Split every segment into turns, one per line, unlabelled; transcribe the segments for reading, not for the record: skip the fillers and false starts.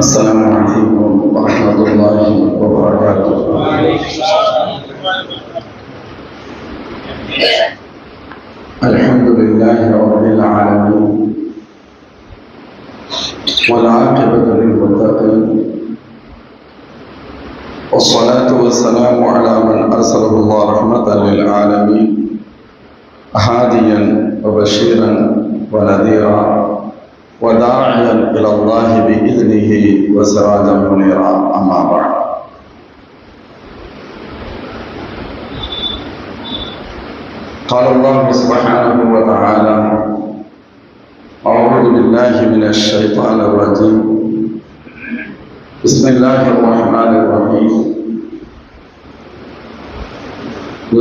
السلام عليكم ورحمة الله وبركاته. الحمد لله رب العالمين والعاقبة للمتقين والصلاة والسلام على من أرسله الله رحمة للعالمين هاديا وبشيرا ونذيرا وداعيا إلى الله بإذنه وسراجا منيرا. أما بعد، قال الله سبحانه وتعالى: أعوذ بالله من الشيطان الرجيم، بسم الله الرحمن الرحيم.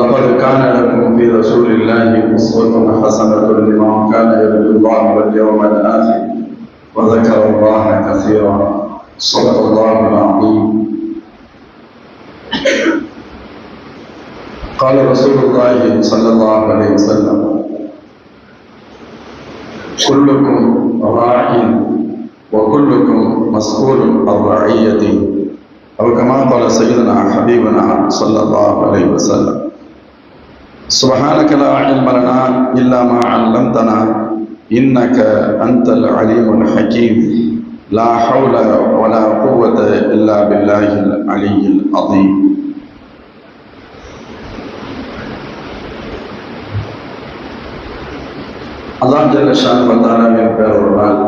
لقد كان لكم في رسول الله أسوة حسنة لمن كان يرجو الله واليوم الآخر وذكر الله كثيرا. صدق الله العظيم. قال رسول الله صلى الله عليه وسلم: كلكم راع وكلكم مسؤول عن رعيته، أو كما قال سيدنا حبيبنا صلى الله عليه وسلم: سبحانك لا علم لنا إلا ما علمتنا إنك أنت العليم الحكيم. لا حول ولا قوة إلا بالله العلي العظيم. அல்லாஹ் ஜல்ல ஷானஹு வ தஆலாவின் பெயரால்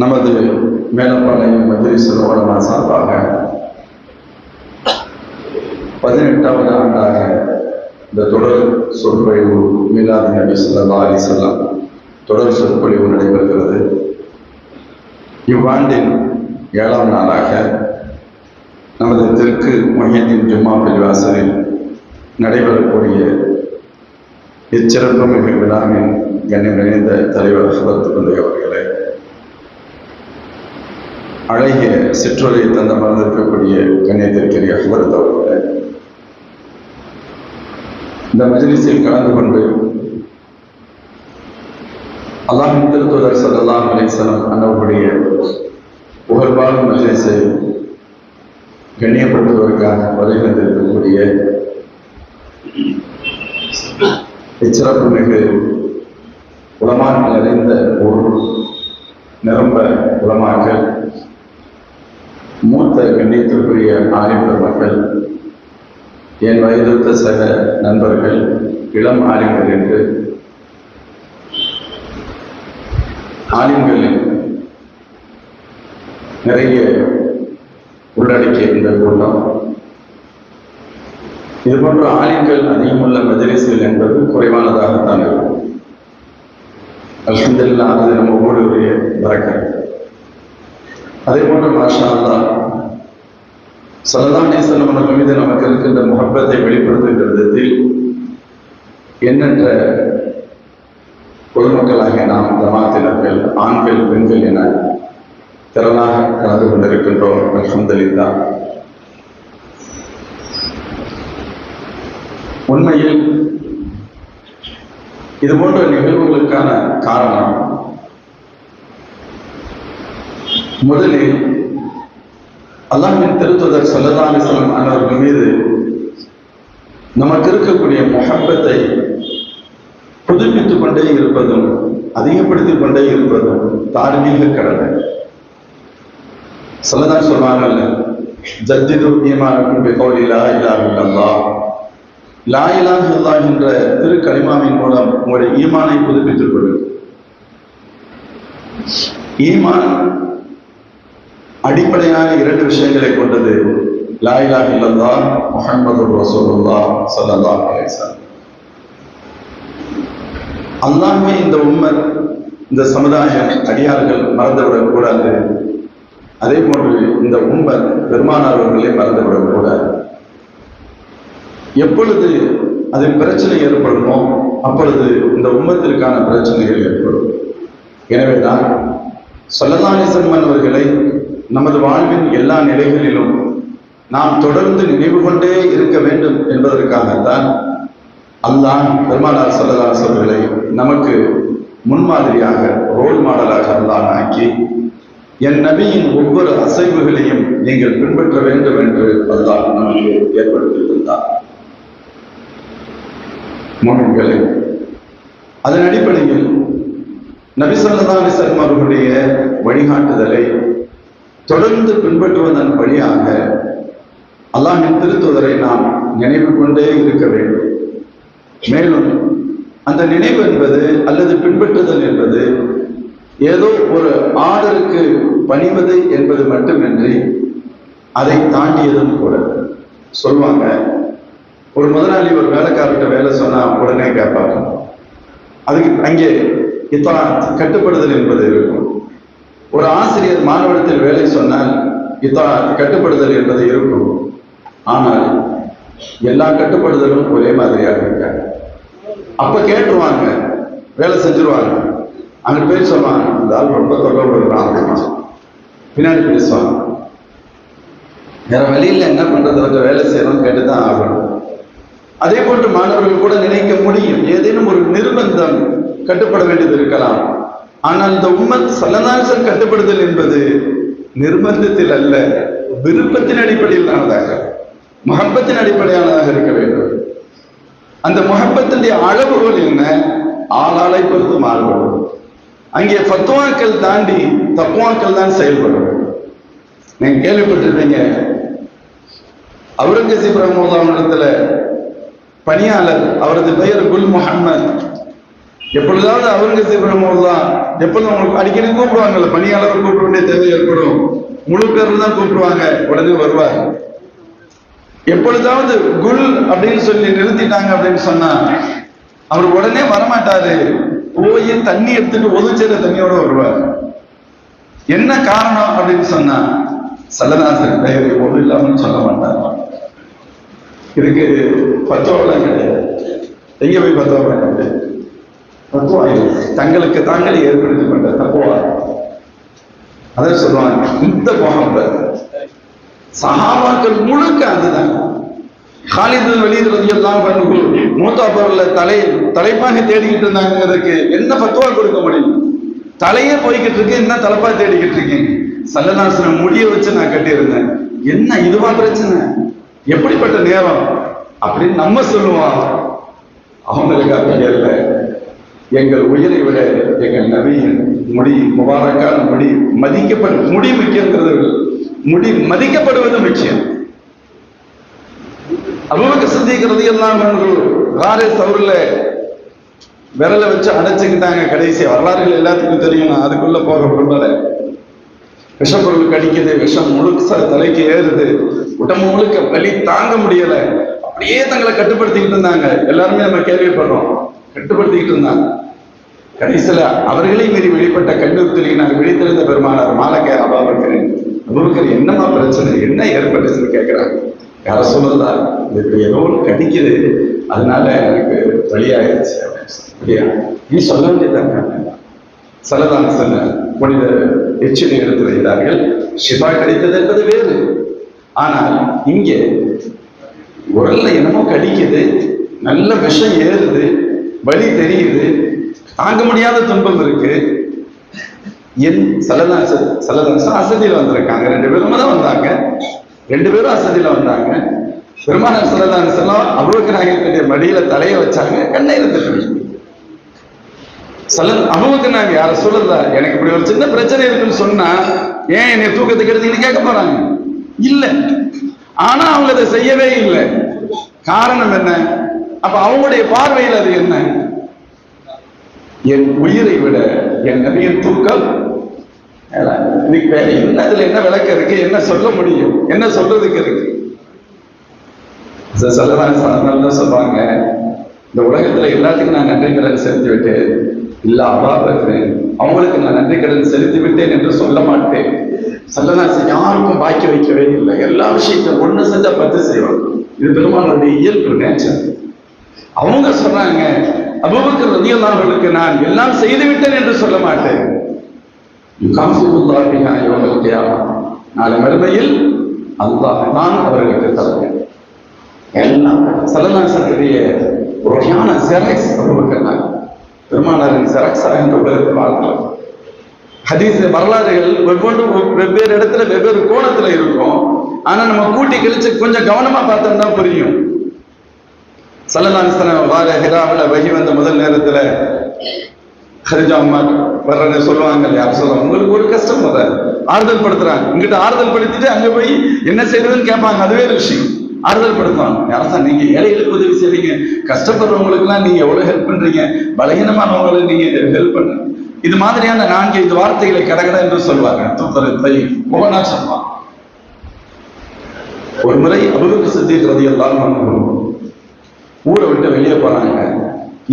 நமது மேலப்பாளையம் மஜ்லிஸுல் உலமா சார்பாக 18வது ஆண்டாக இந்த தொடர் சொற்பொழிவு மீலாது நபி ஸல்லல்லாஹு அலைஹி வஸல்லம் தொடர் சொற்பொழிவு நடைபெறுகிறது. இவ்வாண்டின் 7ஆம் நாளாக நமது தெற்கு முஹியத்தீன் ஜும்மா பள்ளிவாசலில் நடைபெறக்கூடிய இச்சிறப்பு மிகு விழாவின் கண்ணியம் நிறைந்த தலைவர் ஹதரத் குந்தை அவர்களே, அழகிய சிற்றுரை தந்த மறந்திருக்கக்கூடிய கண்ணியத்திற்குரிய ஹதரத் அவர்களே, இந்த மஜ்லிஸில் கலந்து கொண்டு அல்லாஹ்வின் திருத்தூதர் ஸல்லல்லாஹு அலைஹி வஸல்லம் அன்னவருடைய புகழ்பாடும் மஜ்லிஸை கண்ணியப்படுத்துவதற்காக வருகின்றிருக்கக்கூடிய இச்சிறப்பு மிகு உலமாக்கள் நிறைந்த ஊர், நிரம்ப உலமாக்கள், மூத்த கண்ணியத்திற்குரிய ஆலிம் பெருமக்கள், என் வயதுத்த சக நண்பர்கள், இளம் ஆலிம்கள் என்று ஆலிம்களில் நிறைய உள்ளடக்கிய இந்த கூட்டம், இதுபோன்ற ஆலிம்கள் அதிகமுள்ள மஜ்லிஸ்கள் என்பது குறைவானதாகத்தான் இருக்கும். அல்ஹம்துலில்லாஹ், அது நம்ம ஒவ்வொருவருடைய பரக்கத். அதே போன்று மாஷா அல்லாஹ் ஸல்லல்லாஹு அலைஹி வஸல்லம் அவர்கள் மீது நமக்கு இருக்கின்ற முஹப்பத்தை வெளிப்படுத்துகின்ற விதத்தில் எண்ணற்ற பொதுமக்களாகிய நாம் ஜமாத்தினர்கள், ஆண்கள், பெண்கள் என திறனாக கலந்து கொண்டிருக்கின்றோம். அல்ஹம்துலில்லாஹ். உண்மையில் இதுபோன்ற நிகழ்வுகளுக்கான காரணம், முதலில் அல்லாஹ்வின் திருத்தூதர் ஸல்லல்லாஹு அலைஹி வஸல்லம் அவர்கள் மீது நமக்கு இருக்கக்கூடிய முஹப்பத்தை புதுப்பித்துக் கொண்டே இருப்பதும் அதிகப்படுத்திக் கொண்டே இருப்பதும் தார்மீக கடமை. சொல்லதான் சொல்வாங்கல்ல, ஜத்திது ஈமானக்கும் பிகௌலி லா இலாஹ இல்லல்லாஹ். லா இலாஹ இல்லல்லாஹ் என்ற திரு கலிமாவின் மூலம் உங்களுடைய ஈமானை புதுப்பித்துக் கொள்ளுங்கள். ஈமான் அடிப்படையான 2 விஷயங்களை கொண்டது. லா இலாஹ இல்லல்லாஹ் முஹம்மதுர் ரசூலுல்லாஹ் ஸல்லல்லாஹு அலைஹி வஸல்லம். அல்லாஹ்வை இந்த உம்மத், இந்த சமுதாயம், அடியார்கள் மறந்துவிடக் கூடாது. அதே போன்று இந்த உம்மத் பெருமானார் அவர்களை மறந்துவிடக் கூடாது. எப்பொழுது அதில் பிரச்சனை ஏற்படுமோ அப்பொழுது இந்த உம்மத்திற்கான பிரச்சனைகள் ஏற்படும். எனவேதான் ஸல்லல்லாஹு அலைஹி வஸல்லம் அவர்களை நமது வாழ்வின் எல்லா நிலைகளிலும் நாம் தொடர்ந்து நினைவு கொண்டே இருக்க வேண்டும் என்பதற்காகத்தான் அல்லாஹ் பெருமானார் ஸல்லல்லாஹு அலைஹி வஸல்லை நமக்கு முன்மாதிரியாக ரோல் மாடலாக அல்லாஹ் ஆக்கி என் நபியின் ஒவ்வொரு அசைவுகளையும் நீங்கள் பின்பற்ற வேண்டும் என்று அல்லாஹ் நமக்கு ஏற்படுத்தியிருந்தார். முஃமின்களே, அதன் அடிப்படையில் நபி ஸல்லல்லாஹு அலைஹி வஸல்லம் அவர்களுடைய வழிகாட்டுதலை தொடர்ந்து பின்பற்றுவதன் வழியாக அல்லாஹ்வின் திருத்தூதரை நாம் நினைவு கொண்டே இருக்க வேண்டும். மேலும் அந்த நினைவு என்பது அல்லது பின்பற்றுதல் என்பது ஏதோ ஒரு ஆர்டருக்கு பணிவது என்பது மட்டுமின்றி அதை தாண்டியதும் கூட. சொல்லுவாங்க, ஒரு முதலாளி ஒரு வேலைக்காரர்கிட்ட வேலை சொன்னா உடனே கேட்பாங்க. அதுக்கு அங்கே கட்டுப்படுதல் என்பது இருக்கும். ஒரு ஆசிரியர் மாணவரிடத்தில் வேலை சொன்னால் கட்டுப்படுதல் என்பது இருக்கும். ஆனால் எல்லா கட்டுப்படுதலும் ஒரே மாதிரியாக இருக்காங்க. அப்ப கேட்டுருவாங்க, வேலை செஞ்சிருவாங்க. அங்கிட்டு போய் சொல்லுவாங்க, இந்த ஆள் ரொம்ப தொடர்புறான் அப்படின்னு பின்னாடி பேசுவாங்க. வேற வழியில் என்ன பண்றது, கொஞ்சம் வேலை செய்யணும், கேட்டுதான் ஆகணும். அதே போன்று மாணவர்கள் கூட நினைக்க முடியும், ஏதேனும் ஒரு நிர்பந்தம் கட்டுப்பட வேண்டியது இருக்கலாம். ஆனால் இந்த உம்மத் ஸல்லல்லாஹு அலைஹி வஸல்லம் கட்டுப்படுதல் என்பது நிர்பந்தத்தில் அல்ல, விருப்பத்தின் அடிப்படையில் ஆனதாக, முஹப்பத்தின் அடிப்படையானதாக இருக்க வேண்டும். அந்த முஹப்பத்தினுடைய அளவுகள் என்ன? ஆளாளை பொறுத்து மாறுபடும். அங்கே ஃபத்வாக்கள் தாண்டி தக்வாக்கள் தான் செயல்படும். நீங்க கேள்விப்பட்டிருப்பீங்க, அவுரங்கசீப் ரஹ்மத்துல்லாஹி பணியாளர், அவரது பெயர் குல் முஹம்மத். எப்பொழுதாவது அவுரங்கசீப் ரஹ்மத்துல்லாஹ் எப்பொழுதும் அவங்களுக்கு அடிக்கடி கூப்பிடுவாங்கல்ல, பணியாளர் கூப்பிட வேண்டிய தேவை ஏற்படும், முழு பேர்ல தான் கூப்பிடுவாங்க, உடனே வருவார். எப்பொழுதாவது குல் அப்படின்னு சொல்லி நிறுத்திட்டாங்க அப்படின்னு சொன்னா அவர் உடனே வரமாட்டாரு, போய் தண்ணி எடுத்துட்டு ஒதுச்சேர தண்ணியோட வருவார். என்ன காரணம் அப்படின்னு சொன்னா சல்லல்லாஹு பெயர் ஒன்றும் இல்லாமல் சொல்ல மாட்டார். இதுக்கு பத்துவெல்லாம் கிடையாது. எங்க போய் பத்துவெல்லாம் கிடையாது. தத்துவா தங்களுக்கு தாங்களே ஏற்படுத்திக் கொண்ட தப்புவா. அதான் சொல்லுவாங்க, இந்த முஹப்பத் சஹாபாக்கள் முழுக்க அதுதான். காலித் வலீத் ரலியல்லாஹு அன்ஹு மூத்தா பொருள தலைப்பாக தேடிக்கிட்டு இருந்தாங்கிறதுக்கு என்ன ஃபத்வா கொடுக்க முடியும்? தலையே போய்கிட்டு இருக்கு, என்ன தலைப்பா தேடிக்கிட்டு இருக்கீங்க? ஸல்லல்லாஹு அலைஹி வஸல்லம் முடிய வச்சு நான் கட்டியிருந்தேன், என்ன இதுவா பிரச்சனை, எப்படிப்பட்ட நேரம் அப்படின்னு நம்ம சொல்லுவோம். அவங்களுக்கு அப்படி அல்ல. எங்கள் உயிரை விட எங்கள் நபியின் முடி, முபாரக்கான முடி முடி முக்கியங்கிறது, முடி மதிக்கப்படுவது முக்கியம். அபூபக்கர் சித்திக் ரலியல்லாஹு அன்ஹு ஹாரிஸ் அவர்ல விரலை வச்சு அடைச்சுக்கிட்டாங்க. கடைசி வரலாறுகள் எல்லாத்துக்கும் தெரியும், நான் அதுக்குள்ள போக விரும்பல. விஷப்பொருள் கடிக்குது, விஷம் முழுக்க தலைக்கு ஏறுது, உடம்பு முழுக்க வலி தாங்க முடியல, அப்படியே தங்களை கட்டுப்படுத்திக்கிட்டு இருந்தாங்க. எல்லாருமே நம்ம கேள்விப்படுறோம், கட்டுப்படுத்திக்கிட்டு இருந்தாங்க. கடைசியில அவர்களை மீறி வெளிப்பட்ட கல்லூரிக்கு நாங்கள் விழித்திருந்த பெருமானார் மாலக்கே அபூபக்கர் என்னமா பிரச்சனை, என்ன ஏற்பட்டுச்சுன்னு கேட்கிறாங்க. யார சொல்லுறதா, இப்படி ஏதோ கடிக்குது, அதனால எனக்கு வழியாயிருச்சு அப்படியா, நீ சொல்ல வேண்டியதாங்க. சல்லல்லாஹு அலைஹி வஸல்லம் புனித எச்சிலை எடுத்து வைத்தார்கள். ஷிஃபா கிடைத்தது என்பது வேறு. ஆனால் இங்கே உரல்ல என்னமோ கடிக்குது, நல்ல விஷம் ஏறுது, வலி தெரியுது, தாங்க முடியாத துன்பம் இருக்கு. என் சல்லல்லாஹு அசதியில வந்திருக்காங்க. 2 பேரும் தான் வந்தாங்க, 2 பேரும் அசதியில வந்தாங்க. பெருமானார் ஸல்லல்லாஹு அலைஹி வஸல்லம் அபூபக்கர் நாயகத்துடைய மடியில தலையை வச்சாங்க, கண்ணை இருந்துட்டு அபூபக்கர் நாயகம் யார சொல்லுறதா, எனக்கு இப்படி ஒரு சின்ன பிரச்சனை இருக்குன்னு சொன்னா ஏன் என்னை தூக்கத்துக்கு எடுத்துக்கிட்டு கேட்க போறாங்க? இல்ல. ஆனா அவங்க அதை செய்யவே இல்லை. காரணம் என்ன? அப்ப அவங்களுடைய பார்வையில் அது என்ன? என் உயிரை விட என் நபியின் தூக்கம் என்ன, அதுல என்ன விளக்கம் இருக்கு, என்ன சொல்ல முடியும், என்ன சொல்றதுக்கு இருக்கு? சொல்லுவாங்க, இந்த உலகத்துல எல்லாத்துக்கும் நான் நன்றி கடன் செலுத்தி விட்டேன், இல்ல அபூபக்கர் அவங்களுக்கு நான் நன்றி கடன் செலுத்தி விட்டேன் என்று சொல்ல மாட்டேன். ஸல்லல்லாஹு யாருக்கும் பாக்கி வைக்கவே இல்லை. எல்லா விஷயத்தையும் ஒண்ணு செஞ்சா 10 செய்வாங்க. இது பெருமானுடைய இயல்பு, நேச்சர். அவங்க சொல்றாங்க, அபூபக்கர் ரலியல்லாஹு அன்ஹுவுக்கு நான் எல்லாம் செய்து விட்டேன் என்று சொல்ல மாட்டேன். யுகாஃபிருல்லாஹு பிஹா யௌமல் கியாமah, நாளை மறுமையில் அல்லாஹ் தான் அவர்களுக்கு தர வேண்டும். எல்லாம் ஸல்லல்லாஹு அலைஹி ஒரு வகையான ஜெராக்ஸ் அபூபக்கர் பெருமானாரின் ஜெராக்ஸாக இந்த உலகத்தில் வாழ்க்கலாம். ஹதீஸ் வரலாறுகள் ஒவ்வொன்றும் வெவ்வேறு இடத்துல வெவ்வேறு கோணத்துல இருக்கும். ஆனா நம்ம கூட்டி கழிச்சு கொஞ்சம் கவனமா பார்த்தோம்னா புரியும். ஸல்லல்லாஹு அலைஹி வஸல்லம் வார ஹிராவுல வஹி வந்த முதல் நேரத்துல ஹரிஜா அம்மா வர்றத சொல்லுவாங்க, யார் சொல்லுவாங்க, உங்களுக்கு ஒரு கஷ்டம் வர ஆறுதல் படுத்துறாங்க, இங்கிட்ட ஆறுதல் படுத்திட்டு அங்க போய் என்ன செய்யறதுன்னு கேட்பாங்க. அதுவே விஷயம். ஆறுதல் படுத்துவாங்க. யாரா நீங்க ஏழைகளுக்கு உதவி செய்றீங்க, கஷ்டப்படுறவங்களுக்கு எல்லாம் நீங்க எவ்வளவு ஹெல்ப் பண்றீங்க, பலகீனமானவங்களை நீங்க ஹெல்ப் பண்ணுங்க. இது மாதிரியான 4-5 வார்த்தைகளை கடகட என்று சொல்வாங்க. முகனா சொல்லுவாங்க. ஒரு முறை அபூபக்கர் சித்தீக் ரலியல்லாஹு அன்ஹு ஊரை விட்டு வெளியே போறாங்க.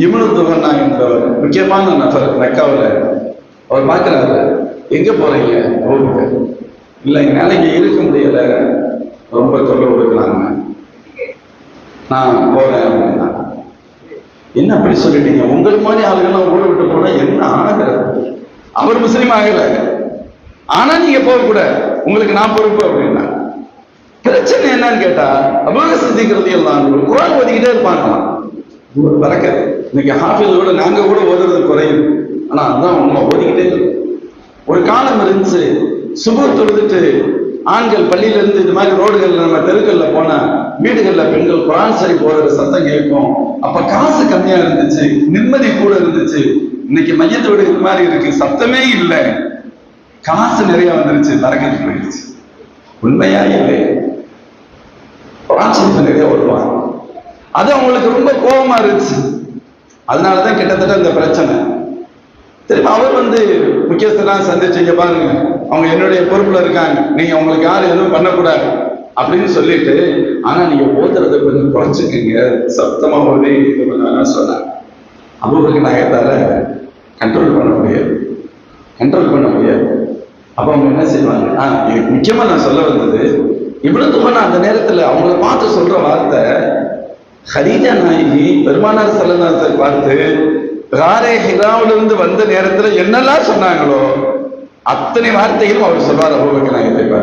இப்னு துஹன்னா என்பவர் முக்கியமான நபர் மெக்காவில். அவர் பார்க்கிறாரு, எங்க போறீங்க? அபூபக்கர், இல்லை என்னால இங்க இருக்க முடியல, ரொம்ப தொல்லை கொடுக்குறாங்க, நான் போறேன் அப்படின்னா. என்ன அப்படி சொல்லிட்டீங்க? உங்களுக்கு மாதிரி ஆளுகள்லாம் ஊரை விட்டு போனா என்ன ஆகிறது? அவர் முஸ்லீம் ஆகல, ஆனா நீங்க போகக்கூடாது, உங்களுக்கு நான் பொறுப்பு அப்படின்னா. பிரச்சனை என்னன்னு கேட்டா, அபூபக்கர் சித்தீக் ரலியல்லாஹு அன்ஹு குர்ஆன் ஓதிக்கிட்டே இருப்பாங்களாம். பறக்க இன்னைக்கு ஹாஃபிஸோட நாங்க கூட ஓதுறது குறையும், ஆனா அதான் உண்மை, ஓதிக்கிட்டே இருக்கும். ஒரு காலம் இருந்துச்சு, சுபஹ் தொழுதுட்டு ஆண்கள் பள்ளியில இருந்து இது மாதிரி ரோடுகள்ல நம்ம தெருக்கள்ல போனா வீடுகள்ல பெண்கள் குர்ஆன் ஷரீஃப் போடுற சத்தம் கேட்கும். அப்ப காசு கம்மியா இருந்துச்சு, நிம்மதி கூட இருந்துச்சு. இன்னைக்கு மையத்தை விட இது மாதிரி இருக்கு, சத்தமே இல்லை, காசு நிறைய வந்துருச்சு, தரக்கத்து போயிடுச்சு. உண்மையா இல்லை? குர்ஆன் ஷரீஃப் நிறைய ஓடுவாங்க. அது அவங்களுக்கு ரொம்ப கோபமா இருந்துச்சு. அதனாலதான் கிட்டத்தட்ட இந்த பிரச்சனை. திரும்ப அவர் முக்கியஸ்தெல்லாம் சந்திச்சீங்க பாருங்க, அவங்க என்னுடைய பொறுப்புல இருக்காங்க, நீங்க உங்களுக்கு யாரும் எதுவும் பண்ணக்கூடாது அப்படின்னு சொல்லிட்டு, ஆனா நீங்க ஓதுறதை கொஞ்சம் குறைச்சிக்கங்க, சத்தமா ஓதி சொன்னாங்க. அபூபக்கர் நாயகத்தால கண்ட்ரோல் பண்ண முடியாது. அப்ப அவங்க என்ன செய்வாங்க? முக்கியமா நான் சொல்ல வந்தது, இப்னு துஹன்னா அந்த நேரத்துல அவங்கள பார்த்து சொல்ற வார்த்தை, ஹதீஜா நாயகி பெருமானார் ஸல்லல்லாஹு அலைஹி வஸல்லம் பார்த்து காரே ஹிராவிலிருந்து வந்த நேரத்துல என்னெல்லாம் சொன்னாங்களோ அத்தனை வார்த்தைகளும் அவர் சொல்வார். அபூபக்கர் நாயகத்தை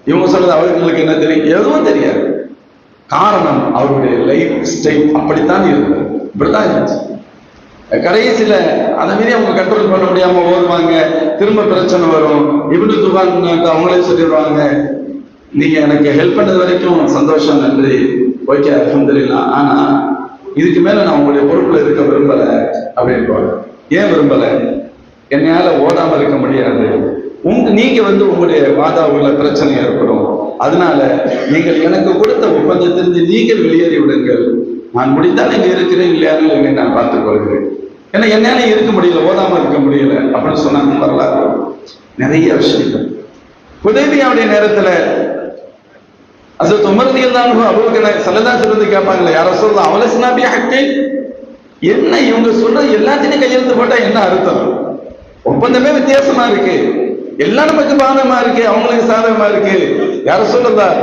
இவங்க சொல்றது அவர்களுக்கு என்ன தெரியும்? எதுவும் தெரியாது. காரணம் அவருடைய லைஃப் ஸ்டைல் அப்படித்தான் இருந்தது, இப்படித்தான் இருந்துச்சு. கடைசியில அதை மீறி அவங்க கண்ட்ரோல் பண்ண முடியாம ஓடுவாங்க, திரும்ப பிரச்சனை வரும். இப்னு துஹன்னா அவங்களே சொல்லிடுவாங்க, நீங்க எனக்கு ஹெல்ப் பண்ணது வரைக்கும் சந்தோஷம், நன்றி, ஓகே, அல்ஹம்துலில்லாஹ், ஆனா இதுக்கு மேல நான் உங்களுடைய பொறுப்புல இருக்க விரும்பல அப்படின்னு. ஏன் விரும்பல? என்னால ஓடாம இருக்க முடியாது, நீங்க உங்களுடைய மாதாவுல பிரச்சனை ஏற்படும், அதனால நீங்கள் எனக்கு கொடுத்த ஒப்பந்தத்திலிருந்து நீங்கள் வெளியேறி விடுங்கள், நான் முடிந்தால் இங்க இருக்கிறேன், இல்லையானு என்னை நான் பார்த்துக் கொள்கிறேன், ஏன்னா என்னால இருக்க முடியல, ஓடாம இருக்க முடியல அப்படின்னு சொன்னாங்க. வரலாறு நிறைய விஷயங்கள். ஹுதைபியாவுடைய நேரத்துல ஹஜ்ரத் உமர் ரலியல்லாஹு அன்ஹு அபூபக்கர் ஸல்லல்லாஹு அலைஹி வஸல்லம் கேட்பாங்களே, யா ரசூலல்லாஹ் அவலஸ்னா பி ஹக்கி, என்ன இவங்க சொல்றது எல்லாத்தையும் கையெழுத்து போட்டா என்ன அர்த்தம்? ஒப்பந்தமே வித்தியாசமா இருக்கு, எல்லா நமக்கு பாதகமா இருக்கு, அவங்களுக்கு சாதகமா இருக்கு. யா ரசூலல்லாஹ்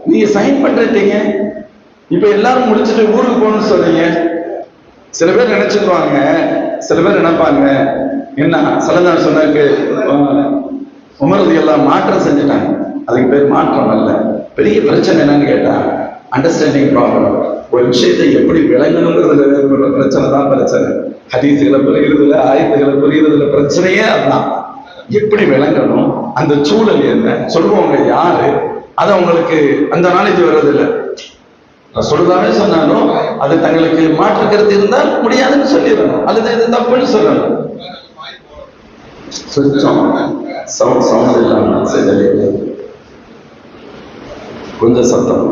நீங்க சைன் பண்ணிட்டீங்க, இப்ப எல்லாரும் முடிச்சுட்டு ஊருக்கு போகணும்னு சொல்றீங்க. சில பேர் நினைச்சுக்குவாங்க, சில பேர் நினைப்பாங்க என்ன ஸல்லல்லாஹு சொன்னாக்கு உமர் ரலியல்லாஹு மாற்றம் செஞ்சுட்டாங்க. அதுக்கு பேர் மாற்றம் அல்ல. பெரிய பிரச்சனை என்னன்னு கேட்டா அண்டர்ஸ்டாண்டிங் ப்ராப்ளம். ஒரு விஷயத்தை எப்படி விளங்கணுங்கிறதுல ஏற்படுற பிரச்சனை தான் பிரச்சனை. ஹதீஸ்களை புரிகிறதுல, ஆயத்துகளை புரிகிறதுல பிரச்சனையே அதுதான். எப்படி விளங்கணும், அந்த சூழல் என்ன, சொல்லுவாங்க யாரு, அது அவங்களுக்கு அந்த நாலேஜ் வர்றதில்லை. சொல்றதாவே சொன்னாலும் அது தங்களுக்கு மாற்று கருத்து இருந்தால் முடியாதுன்னு சொல்லிடணும், அல்லது இது தப்புன்னு சொல்லணும். சவுண்ட் இல்லாம கொஞ்சம் சத்தம்.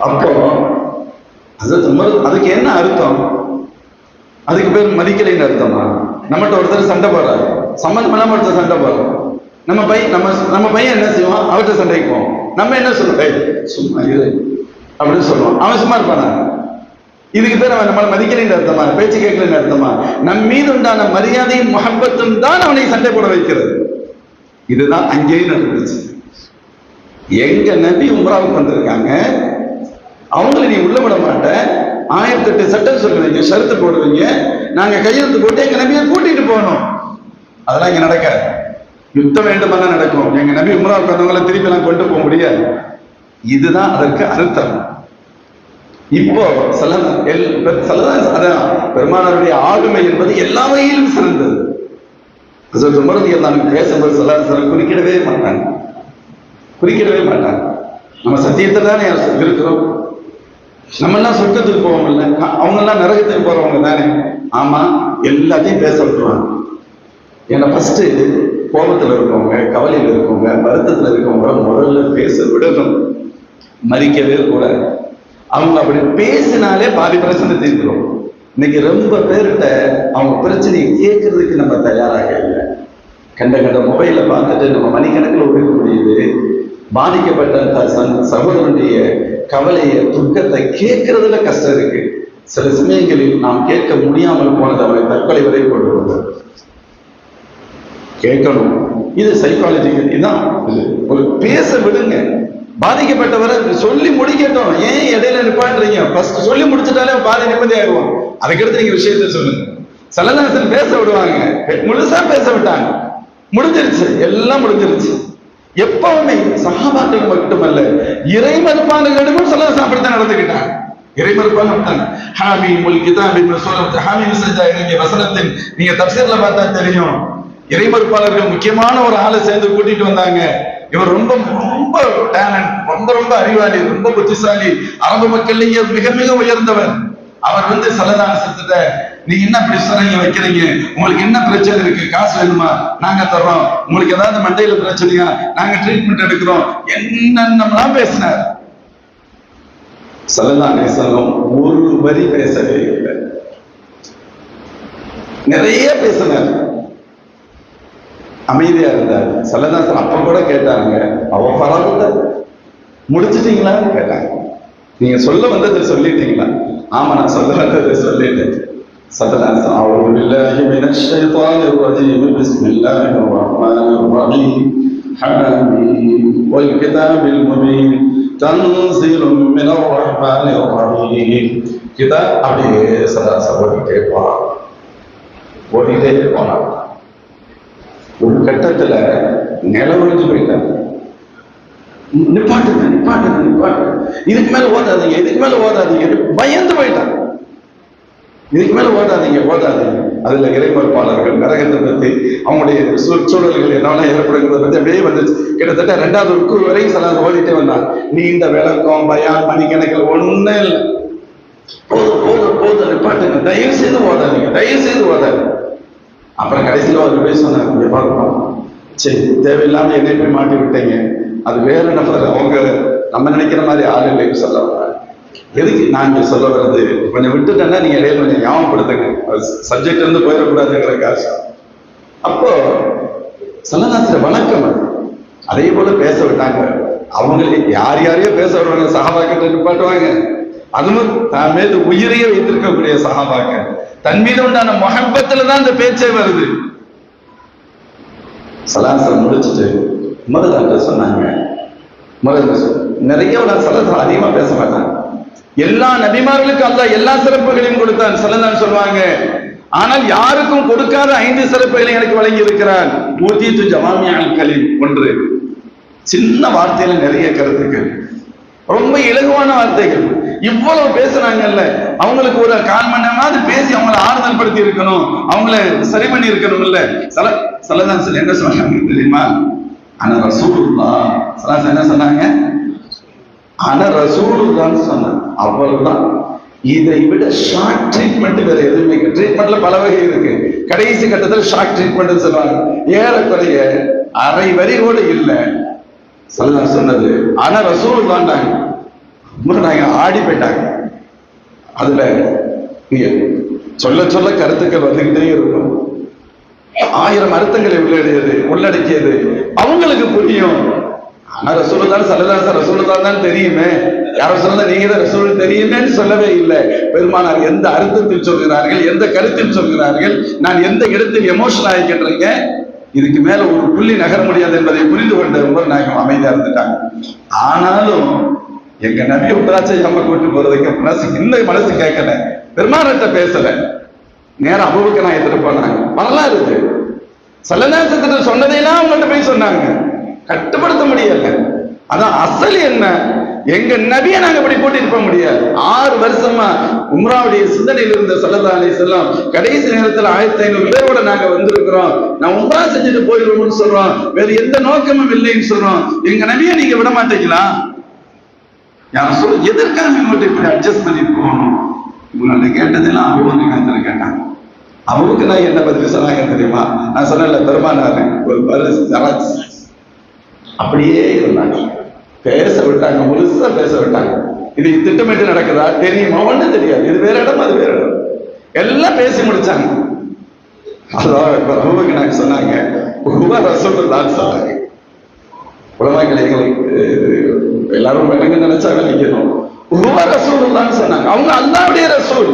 அப்போ அதுக்கு என்ன அர்த்தம்? அதுக்கு பேர் மதிக்கலைன்னு அர்த்தமா? நம்மகிட்ட ஒருத்தர் சண்டை போடுறாரு, சம்மந்தம் இல்லாம ஒருத்தர் சண்டை போடுறோம், நம்ம பையன் என்ன செய்வோம்? அவர்கிட்ட சண்டைக்கு போவோம். நம்ம என்ன சொல்லுவோம்? சும்மா இரு அப்படின்னு சொல்லுவோம். அவன் சும்மா இருப்பானா? இதுக்கு பேர் அவன் நம்மளை மதிக்கலைன்னு அர்த்தமா? பேச்சு கேட்கலன்னு அர்த்தமா? நம் மீது உண்டான மரியாதையும் முஹப்பத்தும் தான் அவனை சண்டை போட வைக்கிறது. இதுதான் அங்கேயும் நடந்துச்சு. எங்க நபி உம்ராவுக்கு வந்திருக்காங்க, அவங்கள நீ உள்ள விட மாட்ட, 1008 சட்டம் சொல்லுவீங்க, ஷரத்து போடுவீங்க, நாங்க கையெழுத்து போட்டு எங்க நபியை கூட்டிட்டு போகணும். அதெல்லாம் இங்க நடக்காது. யுத்தம் வேண்டுமெல்லாம் நடக்கும். எங்க நபி உம்ராவுக்கு வந்தவங்களை திருப்பி எல்லாம் கொண்டு போக முடியாது. இதுதான் அதற்கு அர்த்தம். இப்போ அதான் பெருமானாருடைய ஆளுமை என்பது எல்லா வகையிலும் சிறந்தது. உமரது எல்லாம் பேசும்போது சல்லல்லாஹு குறிக்கிடவே மாட்டாங்க. நம்ம சத்தியத்தை தானே இருக்கிறோம். நம்ம எல்லாம் சொர்க்கத்துக்கு போவோம் இல்லை, அவங்க எல்லாம் நரகத்துக்கு போறவங்க தானே. ஆமா, எல்லாத்தையும் பேச விட்டுருவாங்க. ஏன்னா ஃபர்ஸ்ட் கோபத்துல இருக்கவங்க, கவலையில் இருக்கவங்க, வருத்தத்துல இருக்கவங்க முதல்ல பேச விடணும், மறிக்கவே கூடாது. அவங்க அப்படி பேசினாலே பாதி பிரச்சனை தீர்க்கிறோம். இன்னைக்கு ரொம்ப பேர்கிட்ட அவங்க பிரச்சனையை கேட்கறதுக்கு நம்ம தயாராக இல்லை. கண்ட மொபைலை பார்த்துட்டு நம்ம மணிக்கணக்கில் ஒதுக்க முடியுது. பாதிக்கப்பட்ட சகோதரனுடைய கவலையை, துக்கத்தை கேட்கறதுல கஷ்டம் இருக்கு. சில சமயங்களில் நாம் கேட்க முடியாமல் போனது அவரை தற்கொலை வரை கொண்டு வந்தார். கேட்கணும், இது சைக்காலஜிக்கல். இதுதான் ஒரு பேச விடுங்க. பாதிக்கப்பட்டவரை சொல்லி முடிக்கட்டும். ஏன் இடையில நிப்பாட்டுறீங்க? ஃபர்ஸ்ட் சொல்லி முடிச்சுட்டாலே பாதி நிம்மதி ஆயிடுவான். அதுக்கடுத்து நீங்க விஷயத்த சொல்லுங்க. சல்லல்லாஹு பேச விடுவாங்க, முழுசா பேச விட்டாங்க, முடிஞ்சிருச்சு, எல்லாம் முடிஞ்சிருச்சு. எப்பவுமே சஹாபாக்கள் மட்டுமல்ல, இறை மறுப்பாளர்களிடமும் சல்லல்லாஹு அப்படித்தான் நடந்துக்கிட்டாங்க. இறை மறுப்பாளர் ஹாமீமுல் கிதாபின் சூரத் ஹாமீம் சஜ்ஜா இறங்கிய வசனத்தின் நீங்க தஃசீர்ல பார்த்தா தெரியும். இறை மறுப்பாளர்கள் முக்கியமான ஒரு ஆளை சேர்ந்து கூட்டிட்டு வந்தாங்க. இவர் ரொம்ப ரொம்ப டேலண்ட், ரொம்ப அறிவாளி, ரொம்ப புத்திசாலி, அரபு மக்கள்லயே மிக மிக உயர்ந்தவர். அவர் சல்லல்லாஹு அலைஹி வஸல்லம், நீங்க என்ன பிரச்சனை வைக்கிறீங்க? உங்களுக்கு என்ன பிரச்சனை இருக்கு? காசு வேணுமா? நாங்க தர்றோம். உங்களுக்கு ஏதாவது மண்டையில பிரச்சனையா? நாங்க ட்ரீட்மெண்ட் எடுக்கிறோம். என்னென்னலாம் பேசினார். ஸல்லல்லாஹு அலைஹி வஸல்லம் ஒரு வரி பேசவே இல்லை, நிறைய பேசினார், அமைதியா இருந்தார். ஸல்லல்லாஹு அலைஹி வஸல்லம் அப்ப கூட கேட்டாங்க, அவ பரவாயில்ல முடிச்சிட்டீங்களான்னு கேட்டாங்க. நீங்க சொல்ல வந்ததை சொல்லிட்டீங்களா? ஆமா, நான் சொல்ல வந்ததை சொல்லிட்டேன். ஸல்லல்லாஹு அலைஹி வஸல்லம், அஊது பில்லாஹி மினஷ் ஷைத்தானிர் ரஜீம், பிஸ்மில்லாஹிர் ரஹ்மானிர் ரஹீம், ஹாமீம் வல் கிதாபில் முபீன், தன்ஸீலும் மினர் ரஹ்மானிர் ரஹீம். கிதாப் அப்படியே ஸல்லல்லாஹு ஓடிட்டே போனார். ஒரு கட்டத்துல நிலவழிஞ்சு போயிட்டாங்க. நிப்பாட்டுங்க, இதுக்கு மேல ஓதாதீங்க, பயந்து போயிட்டாங்க. இதுக்கு மேல ஓதாதீங்க. அதுல இறைமறுப்பாளர்கள் நரகத்தை பத்தி, அவங்களுடைய சூழல்கள் என்னென்ன ஏற்படுங்கிறத பத்தி அப்படியே வந்துச்சு. கிட்டத்தட்ட 2வது ருக்கு வரையும் சில ஓதிட்டே வந்தாங்க. நீண்ட விளக்கம், பயான், மணிக்கணக்கில் ஒண்ணு இல்லை. போதும் நிப்பாட்டுங்க, தயவு செய்து ஓதாதீங்க. அப்புறம் கடைசியில் அவர் போய் சொன்னாங்க, சரி தேவையில்லாம என்னை போய் மாட்டி விட்டீங்க, அது வேற நபர், அவங்க நம்ம நினைக்கிற மாதிரி ஆள் இல்லைன்னு சொல்ல வர்றாங்க. எதுக்கு நான் சொல்ல வர்றது, கொஞ்சம் விட்டுட்டேன்னா நீங்க இடையில கொஞ்சம் ஞாபகப்படுத்துங்க, சப்ஜெக்ட் இருந்து போயிடக்கூடாதுங்கிற காசு. அப்போ ஸல்லல்லாஹு வணக்கம், அதே போல பேச விட்டாங்க. அவங்களே யாரையோ பேச விடுவாங்க, சஹாபாக்கள் நிப்பாட்டுவாங்க. அதுவும் தான் மீது உயிரையே வைத்திருக்கக்கூடிய சஹாபாக்கள், தன் மீது உண்டான முஹப்பத்துல தான் இந்த பேச்சே வருது. ஸல்லல்லாஹு முடிச்சுட்டு முதல்ல சொன்னாங்க, நிறைய ஸல்லல்லாஹு அதிகமா பேச மாட்டாங்க. எல்லா நபிமார்களுக்கும் அல்லாஹ் எல்லா சிறப்புகளையும் கொடுத்தான். ஸல்லல்லாஹு சொல்வாங்க, ஆனால் யாருக்கும் கொடுக்காத 5 சிறப்புகளை எனக்கு வழங்கி இருக்கிறான். ஊதீது ஜவாமிஅல் கலீம். ஒன்று, சின்ன வார்த்தையில நிறைய கருத்துக்கள், ரொம்ப இலகுவான வார்த்தைகள். இவ்வளவு பேசுறாங்கல்ல, அவங்களுக்கு ஒரு 1/4 மணி நேரமாவது பேசி அவங்களை ஆறுதல் படுத்தி இருக்கணும், அவங்கள சரி பண்ணி இருக்கணும். இல்ல ஸல்லல்லாஹு என்ன சொன்னாங்க தெரியுமா? ஆனா ரசூலுல்லாஹ் ஸல்லல்லாஹு என்ன சொன்னாங்க? ஆனா ரசூலுல்லாஹ்னு சொன்னாங்க. அவ்வளவுதான். இதை விட ஷார்ட் ட்ரீட்மெண்ட் வேற எதுவுமே. ட்ரீட்மெண்ட்ல பல வகை இருக்கு. கடைசி கட்டத்தில் ஷார்ட் ட்ரீட்மெண்ட் சொல்லுவாங்க. ஏறக்குறைய அரை வரி கூட இல்லை. ஸல்லல்லாஹு சொன்னது ஆனா ரசூலுல்லாஹ்ன்றாங்க. ஆடி போயிட்டாங்க. அதுல சொல்ல கருத்துக்கள் வந்துகிட்டே இருக்கும். 1000 அர்த்தங்களை உள்ளடக்கியது அவங்களுக்கு புரியும். ஆனா ரசூலுல்லாஹ் ஸல்லல்லாஹு ரசூலுல்லாஹ் தான் தெரியுமே, யாரும் சொல்ல நீங்க தான் ரசூல் தெரியுமேன்னு சொல்லவே இல்லை. பெருமானார் எந்த அர்த்தத்தில் சொல்கிறார்கள், எந்த கருத்தில் சொல்கிறார்கள், நான் எந்த இடத்தில் எமோஷனல் ஆகிக்கின்றீங்க, இதுக்கு மேல ஒரு புள்ளி நகர முடியாது என்பதை புரிந்து கொண்ட உமர் நாயகம் அமைதியா இருந்துட்டாங்க. ஆனாலும் எங்க நபியை உட்ராட்சி நம்ம கூட்டு போறதுக்கு மனசு கேட்கல, பெருமானத்தை பேசல. நேரம் அபூபக்கர் நாயகத்திட்ட போனாங்க. வரலாறு இருக்கு. ஸல்லல்லாஹு சொன்னதையெல்லாம் அவங்கள்ட்ட போய் சொன்னாங்க, கட்டுப்படுத்த முடியல. அதான் அசல் என்ன, எங்க நபியை நாங்க இப்படி கூட்டிட்டு போக முடியாது. 6 வருஷமா உம்ராவுடைய சிந்தனையில் இருந்த ஸல்லல்லாஹு அலைஹி வஸல்லம் கடைசி நேரத்தில் 1500 பேரோட நாங்க வந்திருக்கிறோம், நான் உம்ரா செஞ்சுட்டு போயிடுவோம்னு சொல்றோம், வேற எந்த நோக்கமும் இல்லைன்னு சொல்றோம், எங்க நபியை நீங்க விட மாட்டீங்களா? யாரும் சொல்ல எதற்காக இவங்கள்ட்ட இப்படி அட்ஜஸ்ட் பண்ணிட்டு போகணும்? இவங்கள்ட்ட கேட்டதெல்லாம் அவங்க கேட்டாங்க. அவருக்கு நான் என்ன பதில் சொன்னாங்க தெரியுமா? நான் சொன்னேன்ல, பெருமானார் ஒரு அப்படியே இருந்தாங்க, பேச விட்டாங்க, முழுசா பேச விட்டாங்க. இது திட்டமிட்டு நடக்குதா தெரியுமா? ஒண்ணும் தெரியாது, இது வேற இடம் அது வேற இடம், எல்லாம் பேசி முடிச்சாங்க. அதாவது நாங்க சொன்னாங்க ரசூலுல்லாஹ் சொன்னாங்க. உலமாக்கள் எங்களுக்கு எல்லாரும் விளங்க நினைச்சா விளங்கணும். ரசூலுல்லாஹ் சொன்னாங்க, அவங்க அல்லாஹ்வுடைய ரசூல்.